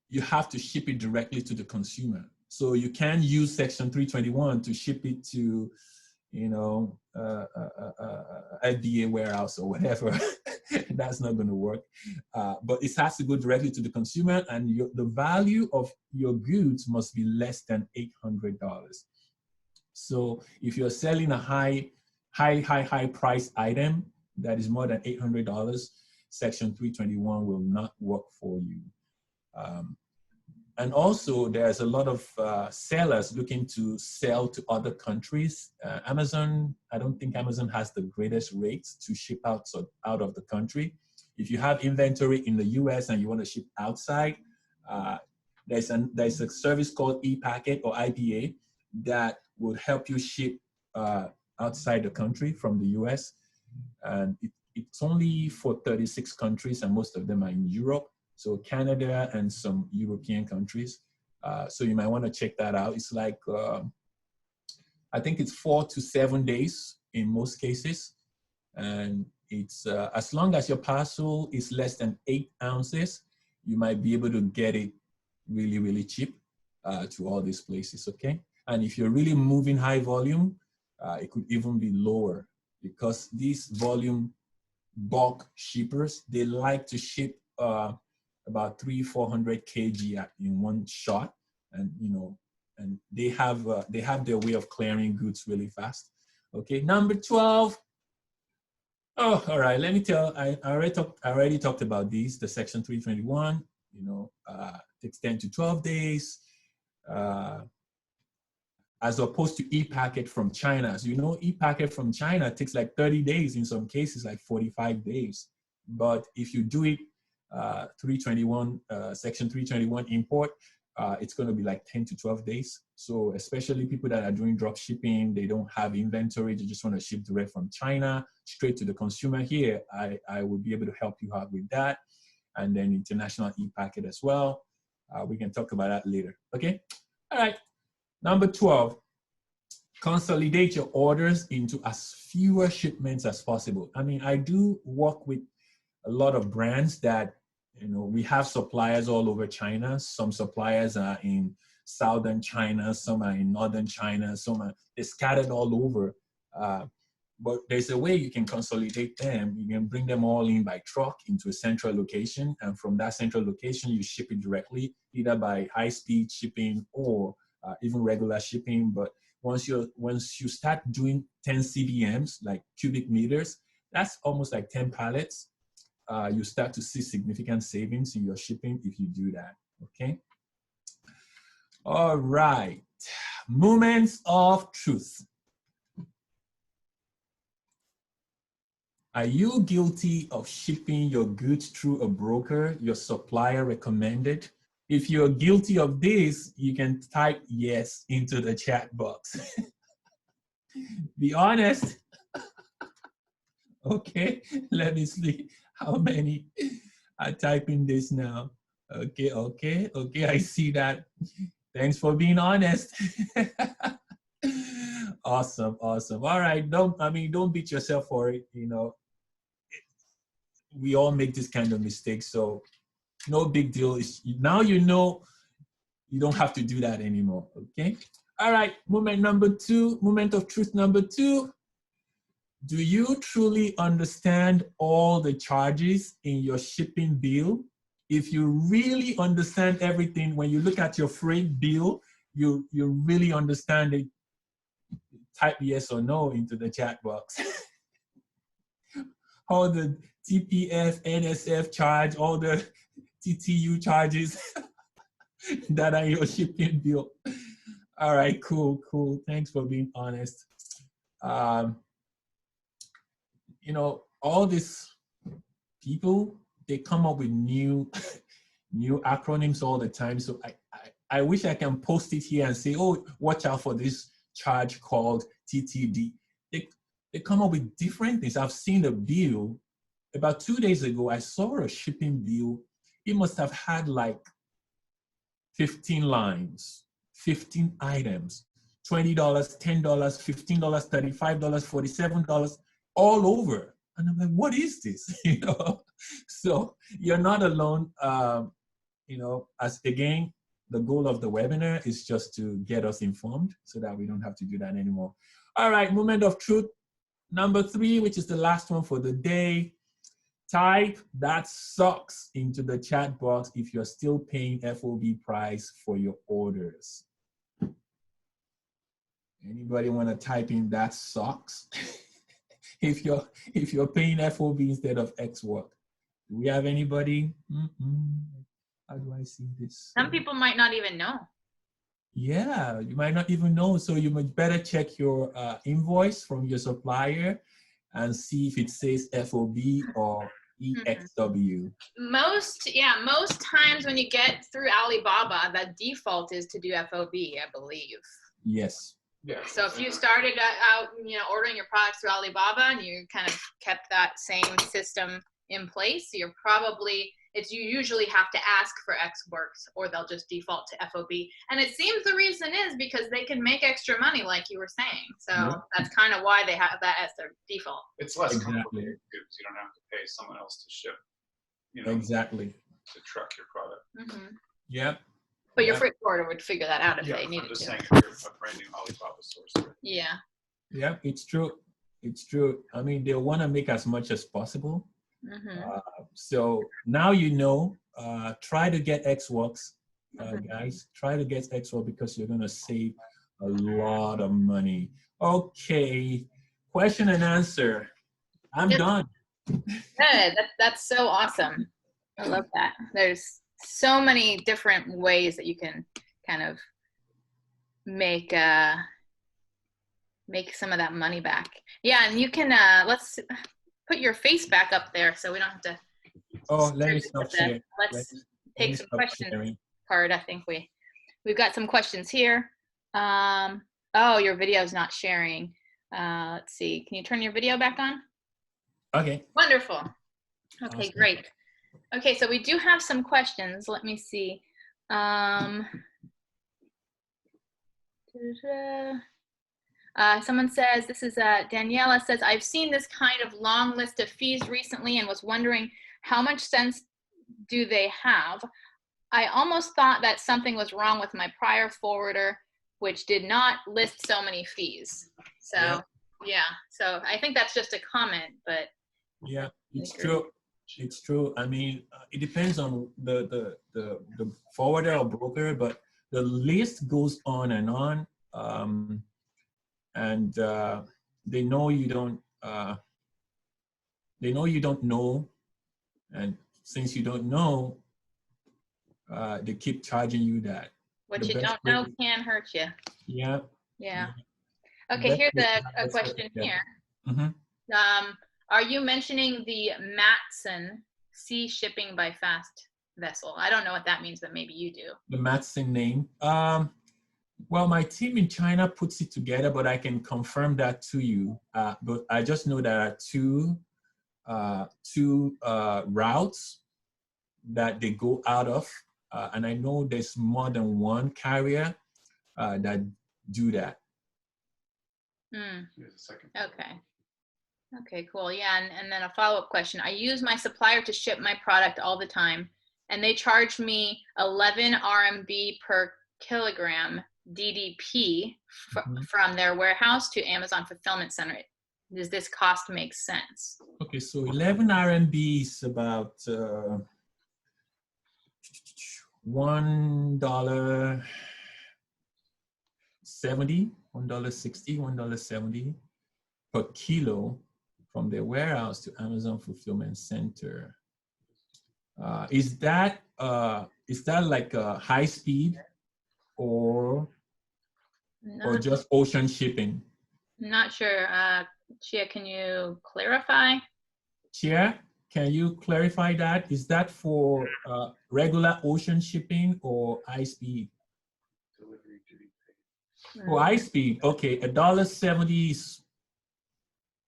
S2: you have to ship it directly to the consumer. So you can use Section 321 to ship it to, FDA warehouse or whatever. That's not going to work. But it has to go directly to the consumer, and the value of your goods must be less than $800. So if you're selling a high price item that is more than $800, Section 321 will not work for you. And also, there's a lot of sellers looking to sell to other countries. Amazon, I don't think Amazon has the greatest rates to ship out of the country. If you have inventory in the US and you want to ship outside, there's a service called ePacket or IPA that will help you ship outside the country from the US. And it's only for 36 countries, and most of them are in Europe. So Canada and some European countries. So you might want to check that out. It's like, I think it's 4 to 7 days in most cases. And it's as long as your parcel is less than 8 ounces, you might be able to get it really, really cheap to all these places, okay? And if you're really moving high volume, it could even be lower, because these volume bulk shippers, they like to ship about 300-400 kg in one shot, and and they have their way of clearing goods really fast. Okay, number 12. Oh, all right. Let me tell. I already talked about these. The Section 321. Takes 10 to 12 days, as opposed to ePacket from China. So ePacket from China takes like 30 days in some cases, like 45 days. But if you do it 321, Section 321 import, it's going to be like 10 to 12 days. So especially people that are doing drop shipping, they don't have inventory, they just want to ship direct from China straight to the consumer here. I will be able to help you out with that. And then international e-packet as well. We can talk about that later, okay? All right, number 12, consolidate your orders into as fewer shipments as possible. I mean, I do work with a lot of brands that, you know, we have suppliers all over China. Some suppliers are in southern China, some are in northern China, some are they're scattered all over. But there's a way you can consolidate them. You can bring them all in by truck into a central location. And from that central location, you ship it directly, either by high-speed shipping or even regular shipping. But once you start doing 10 CBMs, like cubic meters, that's almost like 10 pallets. You start to see significant savings in your shipping if you do that, okay? All right, moments of truth. Are you guilty of shipping your goods through a broker your supplier recommended? If you're guilty of this, you can type yes into the chat box. Be honest. Okay, let me see how many are typing this now. Okay, I see that. Thanks for being honest. Awesome. All right, don't beat yourself for it, you know. We all make this kind of mistake, so no big deal. Now you know you don't have to do that anymore, okay? All right, moment of truth number 2. Do you truly understand all the charges in your shipping bill? If you really understand everything, when you look at your freight bill, you really understand it, type yes or no into the chat box. All the TPF, NSF charge, all the TTU charges that are in your shipping bill. All right, cool. Thanks for being honest. You know, all these people, they come up with new acronyms all the time. So I wish I can post it here and say, oh, watch out for this charge called TTD. They come up with different things. I've seen a bill. About 2 days ago, I saw a shipping bill. It must have had like 15 lines, 15 items, $20, $10, $15, $35, $47, all over. And I'm like, what is this? You know? So you're not alone. You know, as again, the goal of the webinar is just to get us informed so that we don't have to do that anymore. All right, moment of truth. Number 3, which is the last one for the day. Type "that sucks" into the chat box if you're still paying FOB price for your orders. Anybody want to type in "that sucks"? if you're paying FOB instead of X work. Do we have anybody? How do I see this?
S1: Some people might not even know.
S2: Yeah, you might not even know. So you might better check your invoice from your supplier and see if it says FOB or EXW.
S1: Most times when you get through Alibaba, the default is to do FOB, I believe.
S2: Yes.
S3: Yeah.
S1: So if you started out, ordering your products through Alibaba and you kind of kept that same system in place, you usually have to ask for X works, or they'll just default to FOB. And it seems the reason is because they can make extra money, like you were saying. So that's kind of why they have that as their default.
S3: It's less complicated because you don't have to pay someone else to ship,
S2: exactly,
S3: to truck your product.
S1: Mm-hmm.
S2: Yep.
S1: But your freight forwarder would figure that out if they needed
S3: I'm just
S1: to.
S3: saying if you're a brand new Alibaba source.
S1: Yeah.
S2: Yeah, it's true. I mean, they want to make as much as possible.
S1: Mm-hmm.
S2: So now try to get X-Works, guys. Try to get X-Works because you're going to save a lot of money. Okay, question and answer. I'm done.
S1: Good. That's so awesome. I love that. There's so many different ways that you can kind of make some of that money back. Yeah, and you can let's put your face back up there so we don't have to
S2: Oh, let me stop sharing.
S1: Let's take some
S2: stop
S1: questions.
S2: sharing.
S1: Card. I think we've got some questions here. Oh, your video is not sharing. Let's see. Can you turn your video back on?
S2: Okay.
S1: Wonderful. Okay,
S2: Awesome.
S1: great. Okay, so we do have some questions. Let me see. Someone says, this is Daniela says, I've seen this kind of long list of fees recently and was wondering how much sense do they have? I almost thought that something was wrong with my prior forwarder, which did not list so many fees. So yeah, so I think that's just a comment, but
S2: yeah, it's true. It's true. I mean, it depends on the forwarder or broker, but the list goes on and on, and they know you don't. They know you don't know, and since you don't know, they keep charging you that.
S1: What you don't know can hurt you.
S2: Yeah.
S1: Yeah. Okay, here's a question here.
S2: Mm-hmm.
S1: Are you mentioning the Matson sea shipping by fast vessel? I don't know what that means, but maybe you do.
S2: The Matson name. Well, my team in China puts it together, but I can confirm that to you. But I just know there are two routes that they go out of, and I know there's more than one carrier that do that.
S3: Here's a second.
S1: Okay. Okay, cool. Yeah, and then a follow-up question. I use my supplier to ship my product all the time, and they charge me 11 RMB per kilogram DDP from their warehouse to Amazon fulfillment center. Does this cost make sense?
S2: Okay, so 11 RMB is about $1.70, $1.60, $1.70 per kilo from their warehouse to Amazon fulfillment center. Is that like a high speed or just ocean shipping?
S1: I'm not sure. Chia, can you clarify?
S2: Chia, can you clarify that? Is that for regular ocean shipping or high speed?
S3: Delivery duty paid.
S2: Oh, high speed. Okay, $1.70 is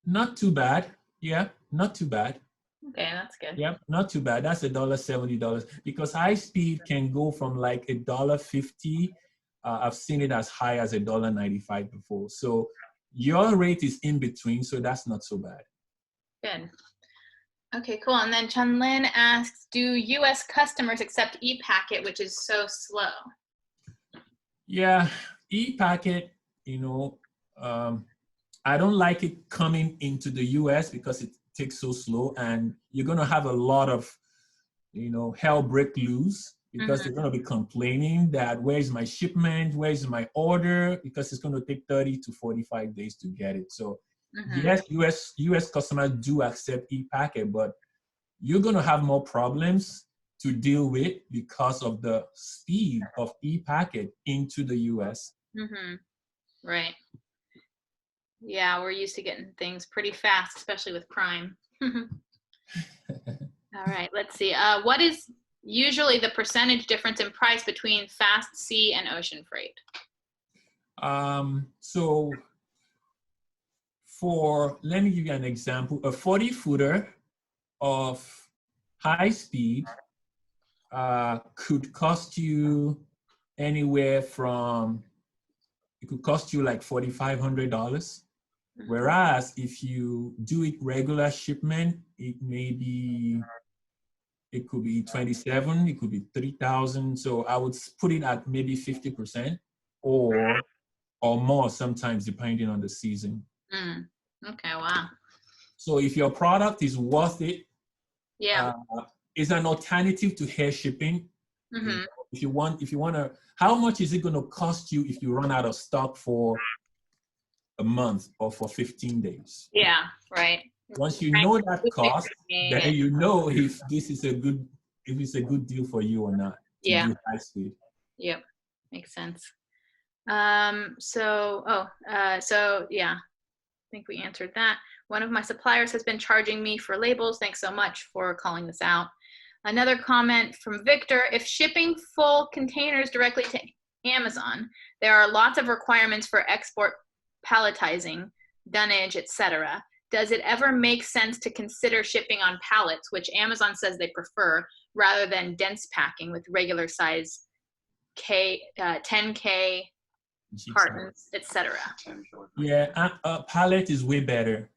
S2: not too bad. Yeah, not too bad.
S1: Okay, that's good.
S2: Yep, not too bad. That's $1.70 because high speed can go from like $1.50. I've seen it as high as $1.95 before. So your rate is in between, so that's not so bad.
S1: Good. Okay, cool. And then Chunlin asks, do U.S. customers accept e-packet, which is so slow?
S2: Yeah, e-packet, I don't like it coming into the U.S. because it takes so slow, and you're going to have a lot of, hell break loose because they're going to be complaining that where's my shipment, where's my order, because it's going to take 30 to 45 days to get it. So yes, US customers do accept e-packet, but you're going to have more problems to deal with because of the speed of e-packet into the US.
S1: Right. Yeah, we're used to getting things pretty fast, especially with Prime. All right, let's see. What is usually the percentage difference in price between fast sea and ocean freight?
S2: So let me give you an example. A 40-footer of high speed could cost you anywhere from, it could cost you like $4,500. Whereas if you do it regular shipment, it could be 27, it could be 3,000. So I would put it at maybe 50% or more sometimes, depending on the season.
S1: Okay, wow.
S2: So if your product is worth it, it's an alternative to air shipping. If you want to, how much is it going to cost you if you run out of stock for a month or for 15 days?
S1: Yeah, right.
S2: Once you know that cost, then you know if this is if it's a good deal for you or not. To do high speed.
S1: Yep, makes sense. So yeah, I think we answered that. One of my suppliers has been charging me for labels. Thanks so much for calling this out. Another comment from Victor, if shipping full containers directly to Amazon, there are lots of requirements for export palletizing, dunnage, etc. Does it ever make sense to consider shipping on pallets, which Amazon says they prefer, rather than dense packing with regular size 10K cartons, etc.?
S2: Yeah, pallet is way better.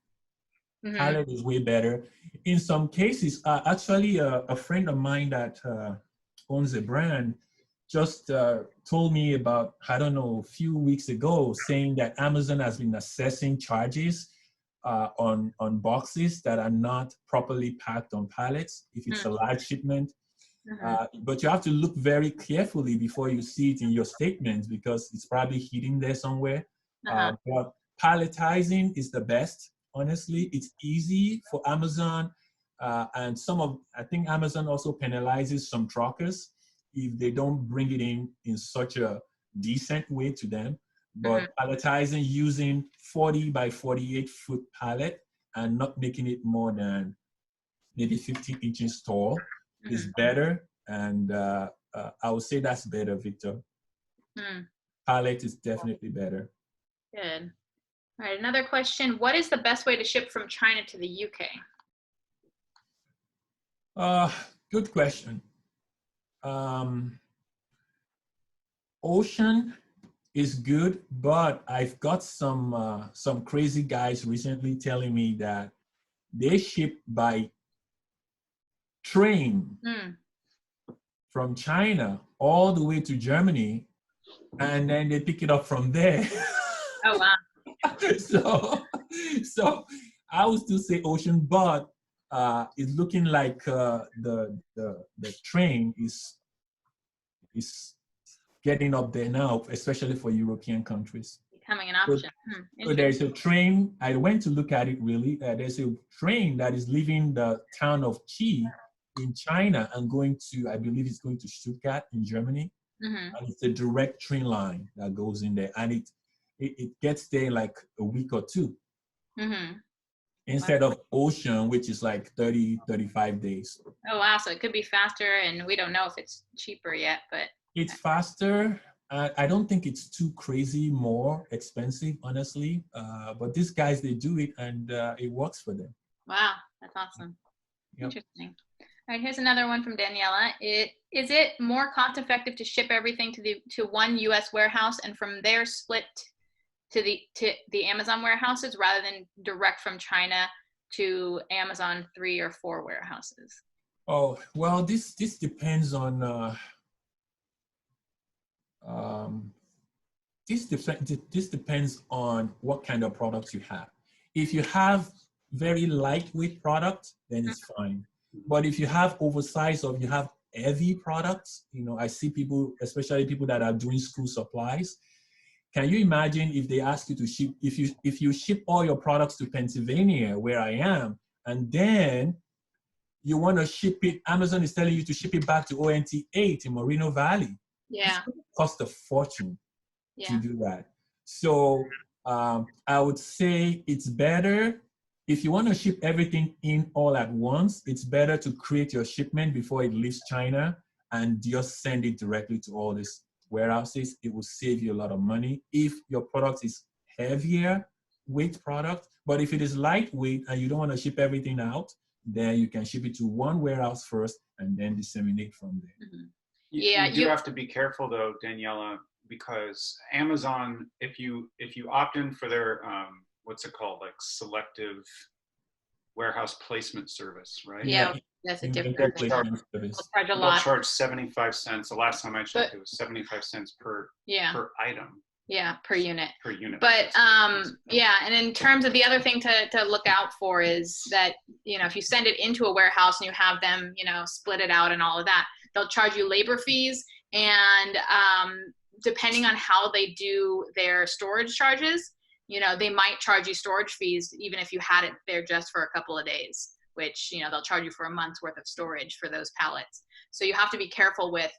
S1: Mm-hmm.
S2: Pallet is way better. In some cases, actually, a friend of mine that owns a brand just told me about, I don't know, a few weeks ago, saying that Amazon has been assessing charges on boxes that are not properly packed on pallets, if it's a large shipment. But you have to look very carefully before you see it in your statements, because it's probably hidden there somewhere. But palletizing is the best. Honestly, it's easy for Amazon, and I think Amazon also penalizes some truckers if they don't bring it in such a decent way to them. But palletizing using 40 by 48 foot pallet and not making it more than maybe 15 inches tall is better. And I would say that's better, Victor. Pallet is definitely better.
S1: Good. All right, another question. What is the best way to ship from China to the UK?
S2: Good question. Ocean is good, but I've got some crazy guys recently telling me that they ship by train from China all the way to Germany, and then they pick it up from there.
S1: Oh, wow.
S2: So I would still say ocean, but it's looking like the train is getting up there now, especially for European countries.
S1: Becoming an option.
S2: So there's a train. I went to look at it really. There's a train that is leaving the town of Qi in China and going to, I believe it's going to Stuttgart in Germany. And it's a direct train line that goes in there, and it gets there in like a week or two. Instead of ocean, which is like 35 days.
S1: Oh, wow. So it could be faster, and we don't know if it's cheaper yet, but.
S2: It's faster. I don't think it's too crazy more expensive, honestly. But these guys, they do it, and it works for them.
S1: Wow, that's awesome. Yep. Interesting. All right, here's another one from Daniela. Is it more cost effective to ship everything to one U.S. warehouse and from there split to the Amazon warehouses rather than direct from China to Amazon 3 or 4 warehouses?
S2: Oh, well, this depends on this depends on what kind of products you have. If you have very lightweight products, then it's fine. But if you have oversized or you have heavy products, I see people, especially people that are doing school supplies. Can you imagine if they ask you to ship, if you ship all your products to Pennsylvania, where I am, and then you want to ship it, Amazon is telling you to ship it back to ONT 8 in Moreno Valley.
S1: Yeah.
S2: It's going to cost a fortune to do that. So I would say it's better, if you want to ship everything in all at once, it's better to create your shipment before it leaves China and just send it directly to all these warehouses. It will save you a lot of money if your product is heavier weight product. But if it is lightweight and you don't want to ship everything out, then you can ship it to one warehouse first and then disseminate from there.
S3: You do have to be careful though, Daniela, because Amazon, if you opt in for their what's it called, like selective warehouse placement service, right?
S1: Yeah, that's a different thing. They'll
S3: charge 75 cents. The last time I checked, it was 75 cents per item.
S1: Yeah, per unit.
S3: Per unit.
S1: But yeah, and in terms of the other thing to look out for is that, if you send it into a warehouse and you have them, split it out and all of that, they'll charge you labor fees, and depending on how they do their storage charges, they might charge you storage fees even if you had it there just for a couple of days, which, they'll charge you for a month's worth of storage for those pallets. So you have to be careful with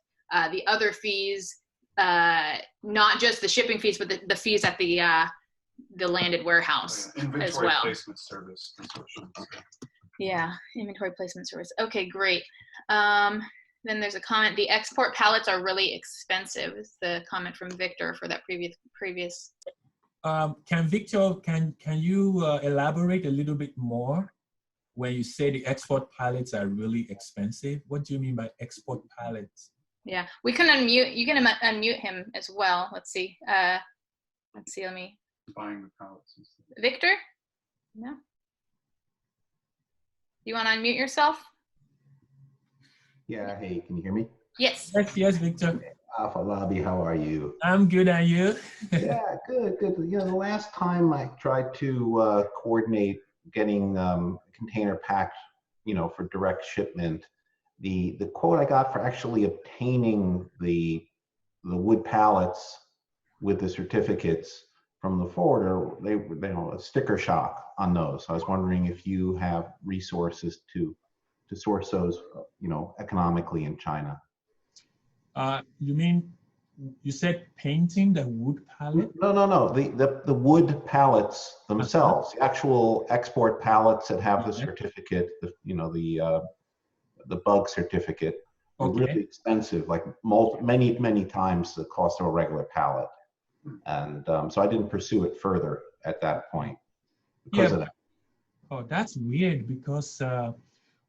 S1: the other fees, not just the shipping fees, but the fees at the landed warehouse as well.
S3: Inventory placement service.
S1: Yeah, inventory placement service. Okay, great. Then there's a comment, the export pallets are really expensive. Is the comment from Victor for that previous.
S2: Can Victor, can you elaborate a little bit more when you say the export pallets are really expensive? What do you mean by export pallets?
S1: Yeah, we can unmute, you can unmute him as well. Let's see, let me.
S3: Buying the pallets.
S1: Victor? No? You want to unmute yourself?
S4: Yeah, hey, can you hear me?
S1: Yes.
S2: Yes, Victor.
S4: Alpha Lobby, how are you?
S2: I'm good, and you?
S4: Yeah, good. You know, the last time I tried to coordinate getting container packed, you know, for direct shipment, the quote I got for actually obtaining the wood pallets with the certificates from the forwarder, they know, a sticker shock on those. So I was wondering if you have resources to source those, you know, economically in China.
S2: You mean, you said painting the wood pallet?
S4: No. The wood pallets themselves, the actual export pallets that have the certificate, you know, the bug certificate, are really expensive, like many times the cost of a regular pallet. And so I didn't pursue it further at that point because of that.
S2: Oh, that's weird, because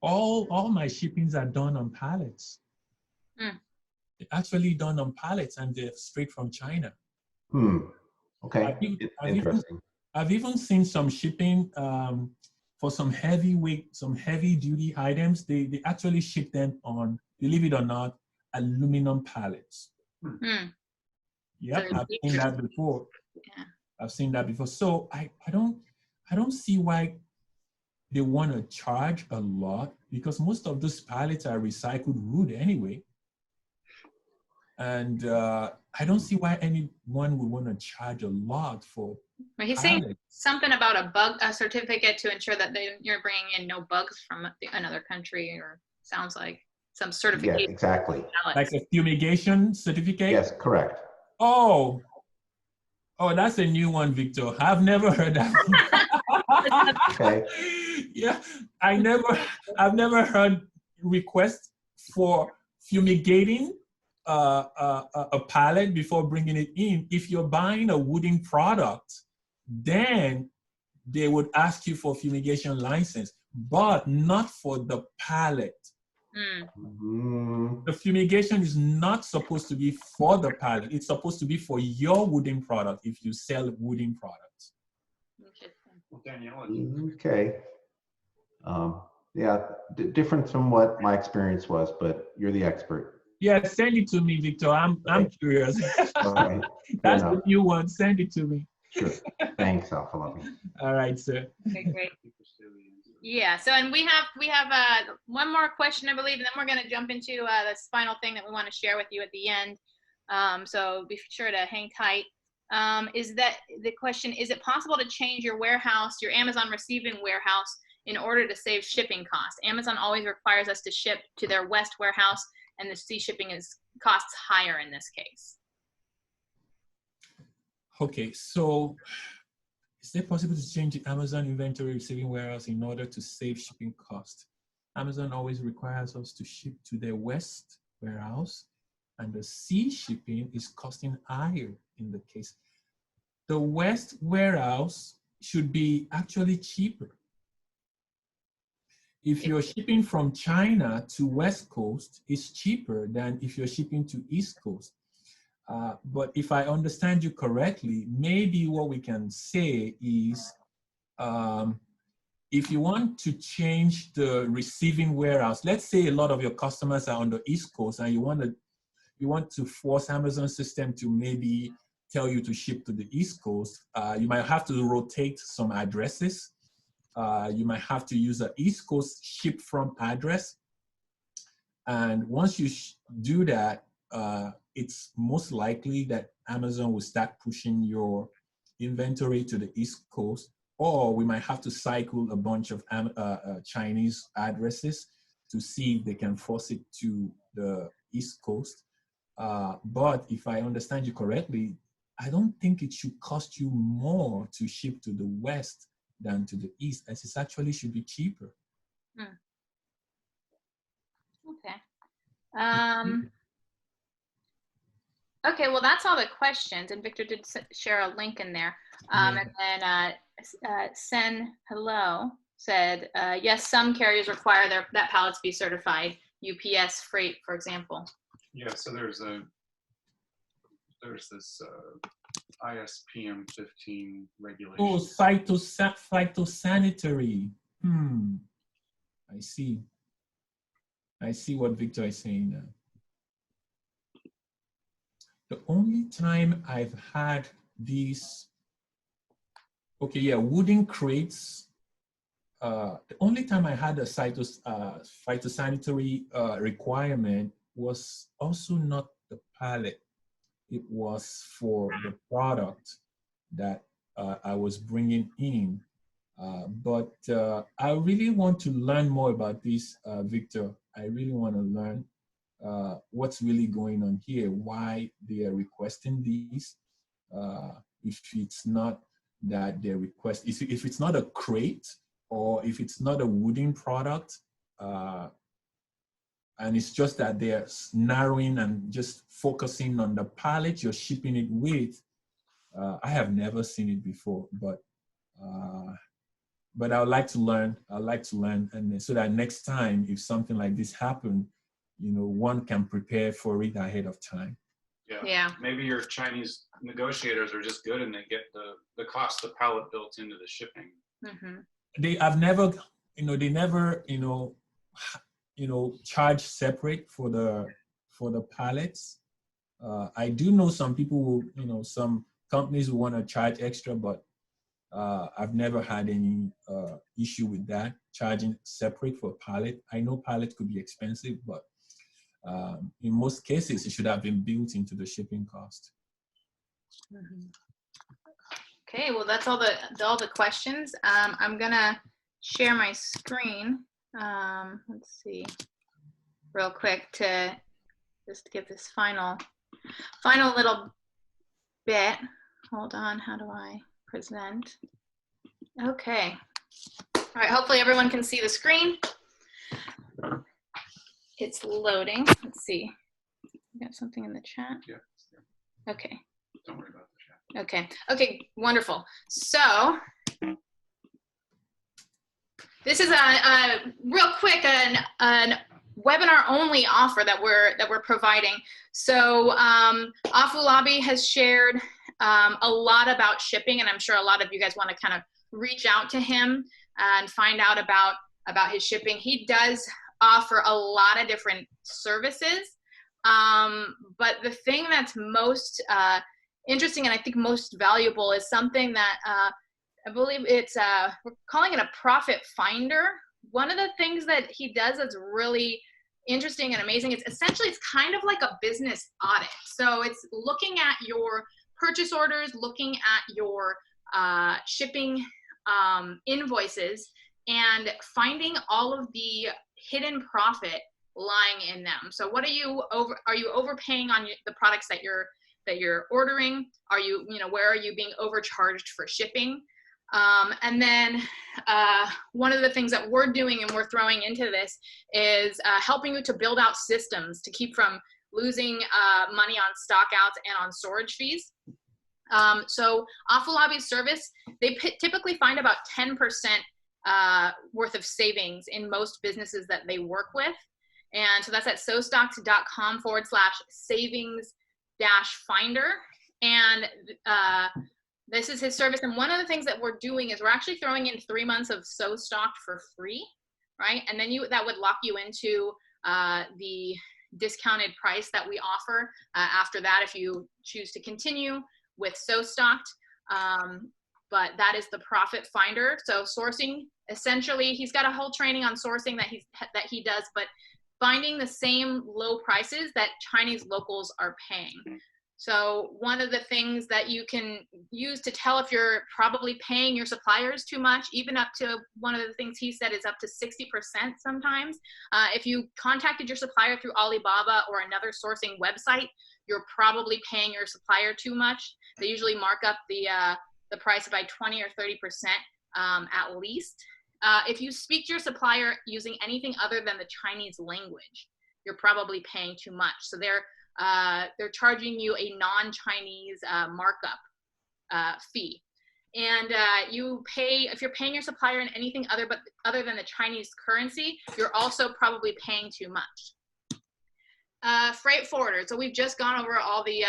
S2: all my shippings are done on pallets. They're actually done on pallets, and they're straight from China.
S4: Okay, interesting.
S2: I've even seen some shipping for some heavy duty items. They actually ship them on, believe it or not, aluminum pallets. Yep, I've seen that before.
S1: Yeah.
S2: I've seen that before. So I don't see why they want to charge a lot, because most of those pallets are recycled wood anyway. And I don't see why anyone would want to charge a lot for
S1: He's saying something about a certificate to ensure that you're bringing in no bugs from another country, or sounds like some certification.
S4: Yeah, exactly.
S2: Like a fumigation certificate?
S4: Yes, correct.
S2: Oh, that's a new one, Victor. I've never heard that one.
S4: Okay.
S2: Yeah, I've never heard requests for fumigating a pallet before bringing it in. If you're buying a wooden product, then they would ask you for fumigation license, but not for the pallet. The fumigation is not supposed to be for the pallet. It's supposed to be for your wooden product if you sell wooden products.
S4: Okay. Yeah, different from what my experience was, but you're the expert.
S2: Yeah, send it to me, Victor. I'm curious.
S4: Okay.
S2: That's the new one. Send it to me.
S4: Sure. Thanks, Alpha Lobby.
S2: All right, sir.
S1: Okay, great. Yeah. So, and we have one more question, I believe, and then we're going to jump into this final thing that we want to share with you at the end. So be sure to hang tight. Is that the question? Is it possible to change your warehouse, your Amazon receiving warehouse, in order to save shipping costs? Amazon always requires us to ship to their West warehouse, and the sea shipping costs higher in this case.
S2: Okay, so is it possible to change the Amazon inventory receiving warehouse in order to save shipping costs? Amazon always requires us to ship to their West warehouse, and the sea shipping is costing higher in the case. The West warehouse should be actually cheaper. If you're shipping from China to West Coast, it's cheaper than if you're shipping to East Coast. But if I understand you correctly, maybe what we can say is, if you want to change the receiving warehouse, let's say a lot of your customers are on the East Coast, and you want to force Amazon system to maybe tell you to ship to the East Coast, you might have to rotate some addresses. You might have to use an East Coast ship from address. And once you do that, it's most likely that Amazon will start pushing your inventory to the East Coast, or we might have to cycle a bunch of Chinese addresses to see if they can force it to the East Coast. But if I understand you correctly, I don't think it should cost you more to ship to the West than to the East, as it actually should be cheaper.
S1: Okay. Okay, well, that's all the questions, and Victor did share a link in there. And then Sen Hello said, yes, some carriers require that pallets be certified, UPS Freight, for example.
S3: Yeah, so there's this ISPM 15 regulation.
S2: Oh, phytosanitary. I see. I see what Victor is saying now. The only time I've had these, okay, yeah, wooden crates. The only time I had a phytosanitary requirement was also not the pallet. It was for the product that I was bringing in. But I really want to learn more about this, Victor. I really want to learn what's really going on here, why they are requesting these. If it's not that they request, if it's not a crate, or if it's not a wooden product, and it's just that they're narrowing and just focusing on the pallet you're shipping it with. I have never seen it before, but I would like to learn. I'd like to learn, and so that next time, if something like this happens, one can prepare for it ahead of time.
S1: Yeah.
S3: Maybe your Chinese negotiators are just good and they get the cost of the pallet built into the shipping.
S2: They never charge separate for the pallets. I do know some people who, some companies who want to charge extra, but I've never had any issue with that, charging separate for a pallet. I know pallets could be expensive, but in most cases, it should have been built into the shipping cost.
S1: Okay, well, that's all the questions. I'm gonna share my screen. Let's see, real quick to just give this final little bit. Hold on, how do I present? Okay. All right, hopefully everyone can see the screen. It's loading. Let's see. We got something in the chat?
S3: Yeah.
S1: Okay.
S3: Don't worry about the chat.
S1: Okay. Okay, wonderful. So this is a real quick an webinar only offer that we're providing. So Afolabi has shared a lot about shipping, and I'm sure a lot of you guys want to kind of reach out to him and find out about his shipping. He does offer a lot of different services, but the thing that's most interesting and I think most valuable is something that I believe it's we're calling it a profit finder. One of the things that he does that's really interesting and amazing, it's kind of like a business audit. So it's looking at your purchase orders, looking at your shipping invoices, and finding all of the hidden profit lying in them. So what are you overpaying on the products that you're ordering? Are you, where are you being overcharged for shipping? And then one of the things that we're doing and we're throwing into this is helping you to build out systems to keep from losing money on stockouts and on storage fees. So Afolabi's service, they typically find about 10% worth of savings in most businesses that they work with. And so that's at sostocks.com/savings-finder. And this is his service. And one of the things that we're doing is we're actually throwing in 3 months of SoStocked for free, right? And then that would lock you into the discounted price that we offer after that if you choose to continue with SoStocked. But that is the profit finder. So sourcing, essentially, he's got a whole training on sourcing that he does, but finding the same low prices that Chinese locals are paying. So one of the things that you can use to tell if you're probably paying your suppliers too much, even up to, one of the things he said is up to 60% sometimes. If you contacted your supplier through Alibaba or another sourcing website, you're probably paying your supplier too much. They usually mark up the price by 20 or 30% at least. if you speak to your supplier using anything other than the Chinese language, you're probably paying too much. So they're charging you a non-Chinese markup fee. And if you're paying your supplier in anything other than the Chinese currency, you're also probably paying too much. Freight forwarder. So we've just gone over all the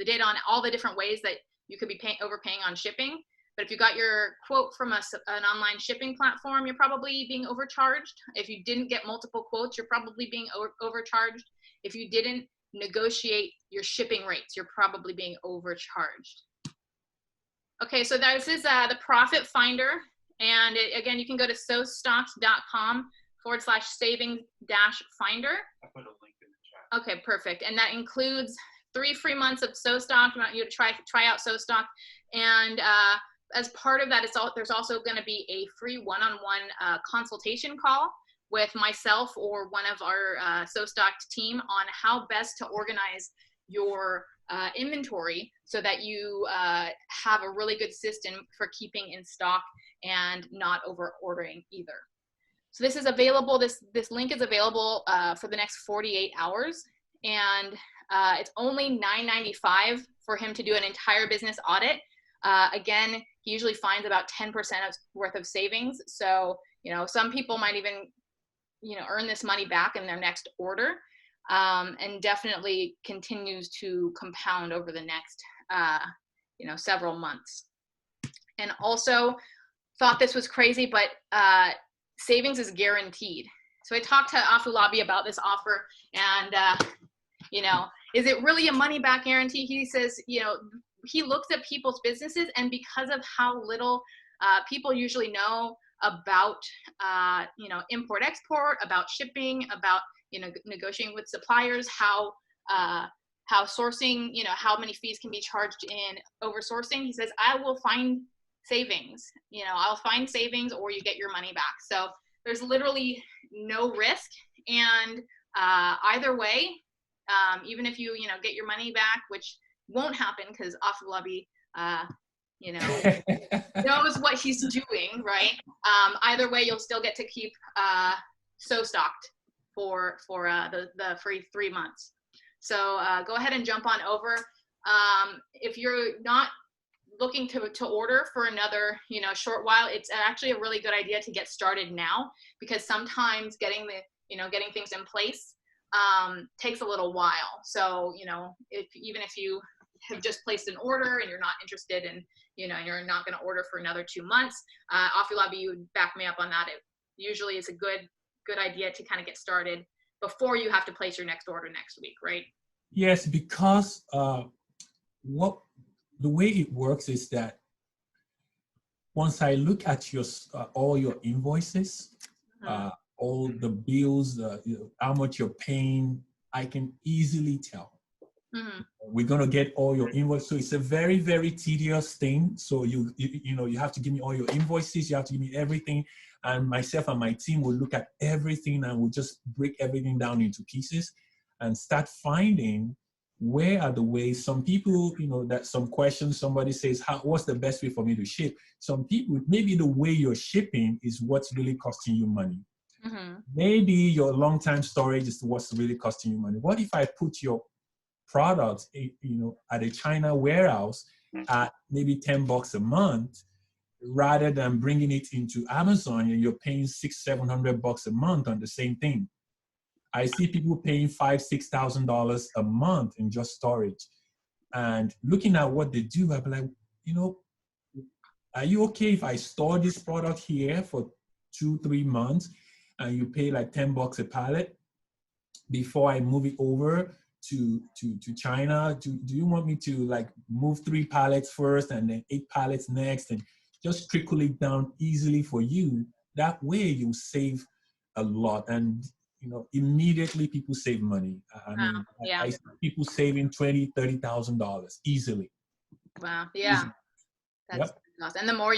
S1: data on all the different ways that you could be overpaying on shipping. But if you got your quote from an online shipping platform, you're probably being overcharged. If you didn't get multiple quotes, you're probably being overcharged. If you didn't negotiate your shipping rates, you're probably being overcharged. Okay, so this is the profit finder. And again, you can go to sostocks.com/savings-finder.
S3: I put a link in the chat.
S1: Okay, perfect. And that includes 3 free months of SoStock. I want you to try out SoStock. And as part of that, there's also going to be a free one-on-one consultation call with myself or one of our SoStock team on how best to organize your inventory so that you have a really good system for keeping in stock and not over ordering either. So this is available, this link is available for the next 48 hours. And it's only $9.95 for him to do an entire business audit. Again, he usually finds about 10% worth of savings. So, some people might even, earn this money back in their next order, and definitely continues to compound over the next, several months. And also thought this was crazy, but savings is guaranteed. So I talked to Afolabi about this offer and, is it really a money back guarantee? He says, he looks at people's businesses, and because of how little people usually know about, import-export, about shipping, about, negotiating with suppliers, how sourcing, how many fees can be charged in oversourcing. He says, I will find savings, I'll find savings or you get your money back. So there's literally no risk. And either way, even if you, get your money back, which won't happen because Afolabi, knows what he's doing, right? Either way, you'll still get to keep SoStocked for the free 3 months. So go ahead and jump on over. If you're not looking to order for another, short while, it's actually a really good idea to get started now, because sometimes getting things in place takes a little while. So, even if you have just placed an order and you're not interested in, you're not going to order for another 2 months, Afolabi, you would back me up on that. It usually is a good idea to kind of get started before you have to place your next order next week, right?
S2: Yes, because the way it works is that once I look at your all your invoices, all the bills, how much you're paying, I can easily tell. Mm-hmm. We're gonna get all your invoices. So it's a very, very tedious thing. So you have to give me all your invoices. You have to give me everything, and myself and my team will look at everything and we'll just break everything down into pieces and start finding where are the ways. Some people, that some questions, somebody says, what's the best way for me to ship? Some people, maybe the way you're shipping is what's really costing you money. Mm-hmm. Maybe your long-time storage is what's really costing you money. What if I put your products, at a China warehouse at maybe $10 a month, rather than bringing it into Amazon and you're paying $600-700 a month on the same thing? I see people paying $5,000-6,000 a month in just storage. And looking at what they do, I'm like, are you okay if I store this product here for 2-3 months and you pay like $10 a pallet before I move it over to China? Do you want me to like move 3 pallets first and then 8 pallets next, and just trickle it down easily for you? That way you save a lot. And immediately people save money. I see people saving $20,000-30,000 easily.
S1: Wow. Yeah.
S2: Easily.
S1: That's awesome. And the more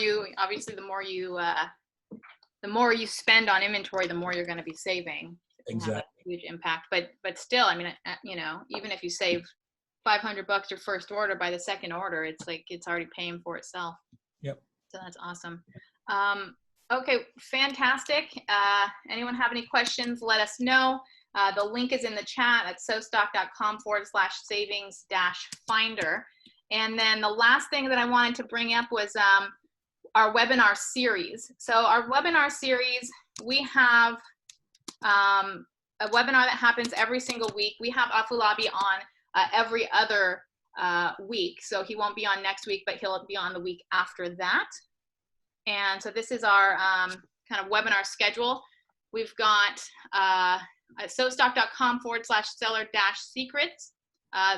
S1: you spend on inventory, the more you're going to be saving.
S2: Exactly.
S1: Have a huge impact. But still, even if you save $500 your first order, by the second order, it's like it's already paying for itself.
S2: Yep.
S1: So that's awesome. Okay, fantastic. Anyone have any questions, let us know. The link is in the chat at sostock.com/savings-finder. And then the last thing that I wanted to bring up was our webinar series. So our webinar series, we have a webinar that happens every single week. We have Afolabi on every other week. So he won't be on next week, but he'll be on the week after that. And so this is our kind of webinar schedule. We've got at sostock.com/seller-secrets.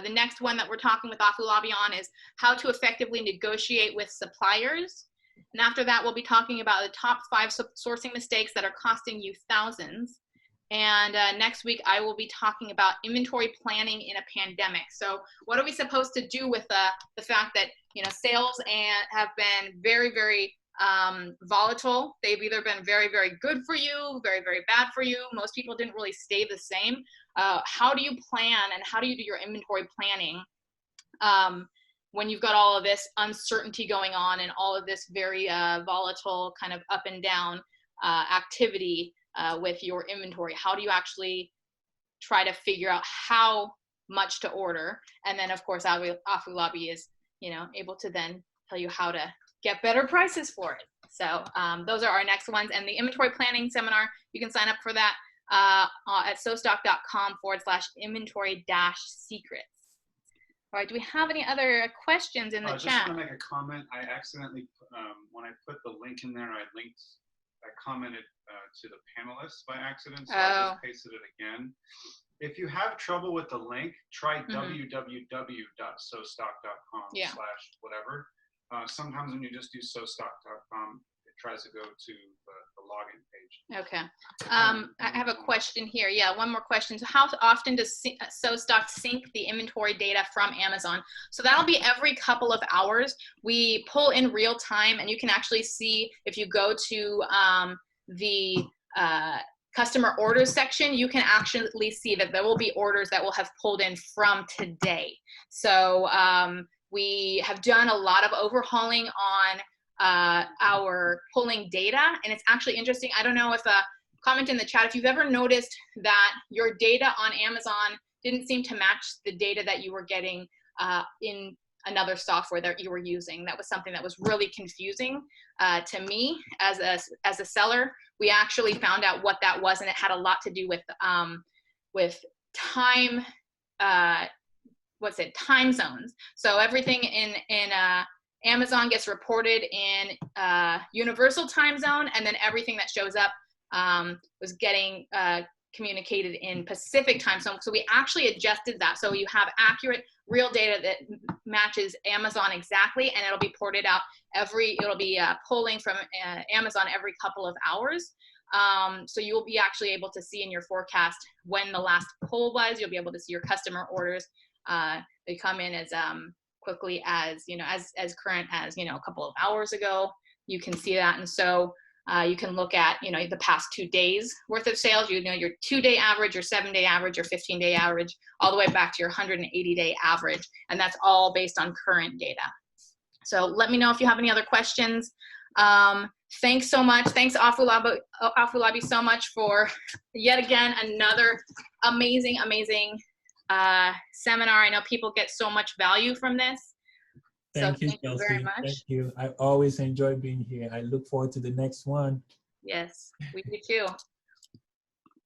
S1: The next one that we're talking with Afolabi on is how to effectively negotiate with suppliers. And after that, we'll be talking about the top 5 sourcing mistakes that are costing you thousands. And next week, I will be talking about inventory planning in a pandemic. So what are we supposed to do with the fact that, you know, sales have been very, very volatile. They've either been very, very good for you, very, very bad for you. Most people didn't really stay the same. How do you plan and how do you do your inventory planning when you've got all of this uncertainty going on and all of this very volatile kind of up and down activity with your inventory? How do you actually try to figure out how much to order? And then of course, Afolabi is, you know, able to then tell you how to get better prices for it. So those are our next ones. And the inventory planning seminar, you can sign up for that at sostock.com/inventory-secrets. All right, do we have any other questions in the chat?
S3: I just want to make a comment. I accidentally, when I put the link in there, I commented to the panelists by accident, so I just pasted it again. If you have trouble with the link, try www.sostock.com/whatever. Sometimes when you just do sostock.com, it tries to go to the login page.
S1: Okay. I have a question here. Yeah, one more question. So how often does SoStock sync the inventory data from Amazon? So that'll be every couple of hours. We pull in real time, and you can actually see if you go to the customer orders section, you can actually see that there will be orders that will have pulled in from today. So we have done a lot of overhauling on our pulling data, and it's actually interesting. I don't know if comment in the chat if you've ever noticed that your data on Amazon didn't seem to match the data that you were getting in another software that you were using. That was something that was really confusing to me as a seller. We actually found out what that was, and it had a lot to do with time. Time zones. So everything in Amazon gets reported in universal time zone, and then everything that shows up was getting communicated in Pacific time zone. So we actually adjusted that. So you have accurate real data that matches Amazon exactly, and it'll be ported out it'll be pulling from Amazon every couple of hours. So you will be actually able to see in your forecast when the last pull was. You'll be able to see your customer orders. They come in as quickly as, you know, as current as, you know, a couple of hours ago. You can see that. And so you can look at, you know, the past 2 days worth of sales, you know, your 2-day average, your 7-day average, your 15-day average, all the way back to your 180-day average. And that's all based on current data. So let me know if you have any other questions. Thanks so much. Thanks, Afolabi, so much for yet again another amazing, amazing seminar. I know people get so much value from this.
S2: Thank you,
S1: Kelsey, very much.
S2: Thank you. I always enjoy being here. I look forward to the next one.
S1: Yes, we do too.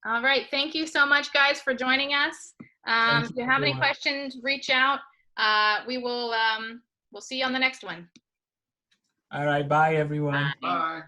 S1: All right. Thank you so much, guys, for joining us. If you have any questions, reach out. We'll see you on the next one.
S2: All right. Bye, everyone.
S1: Bye.
S3: Bye.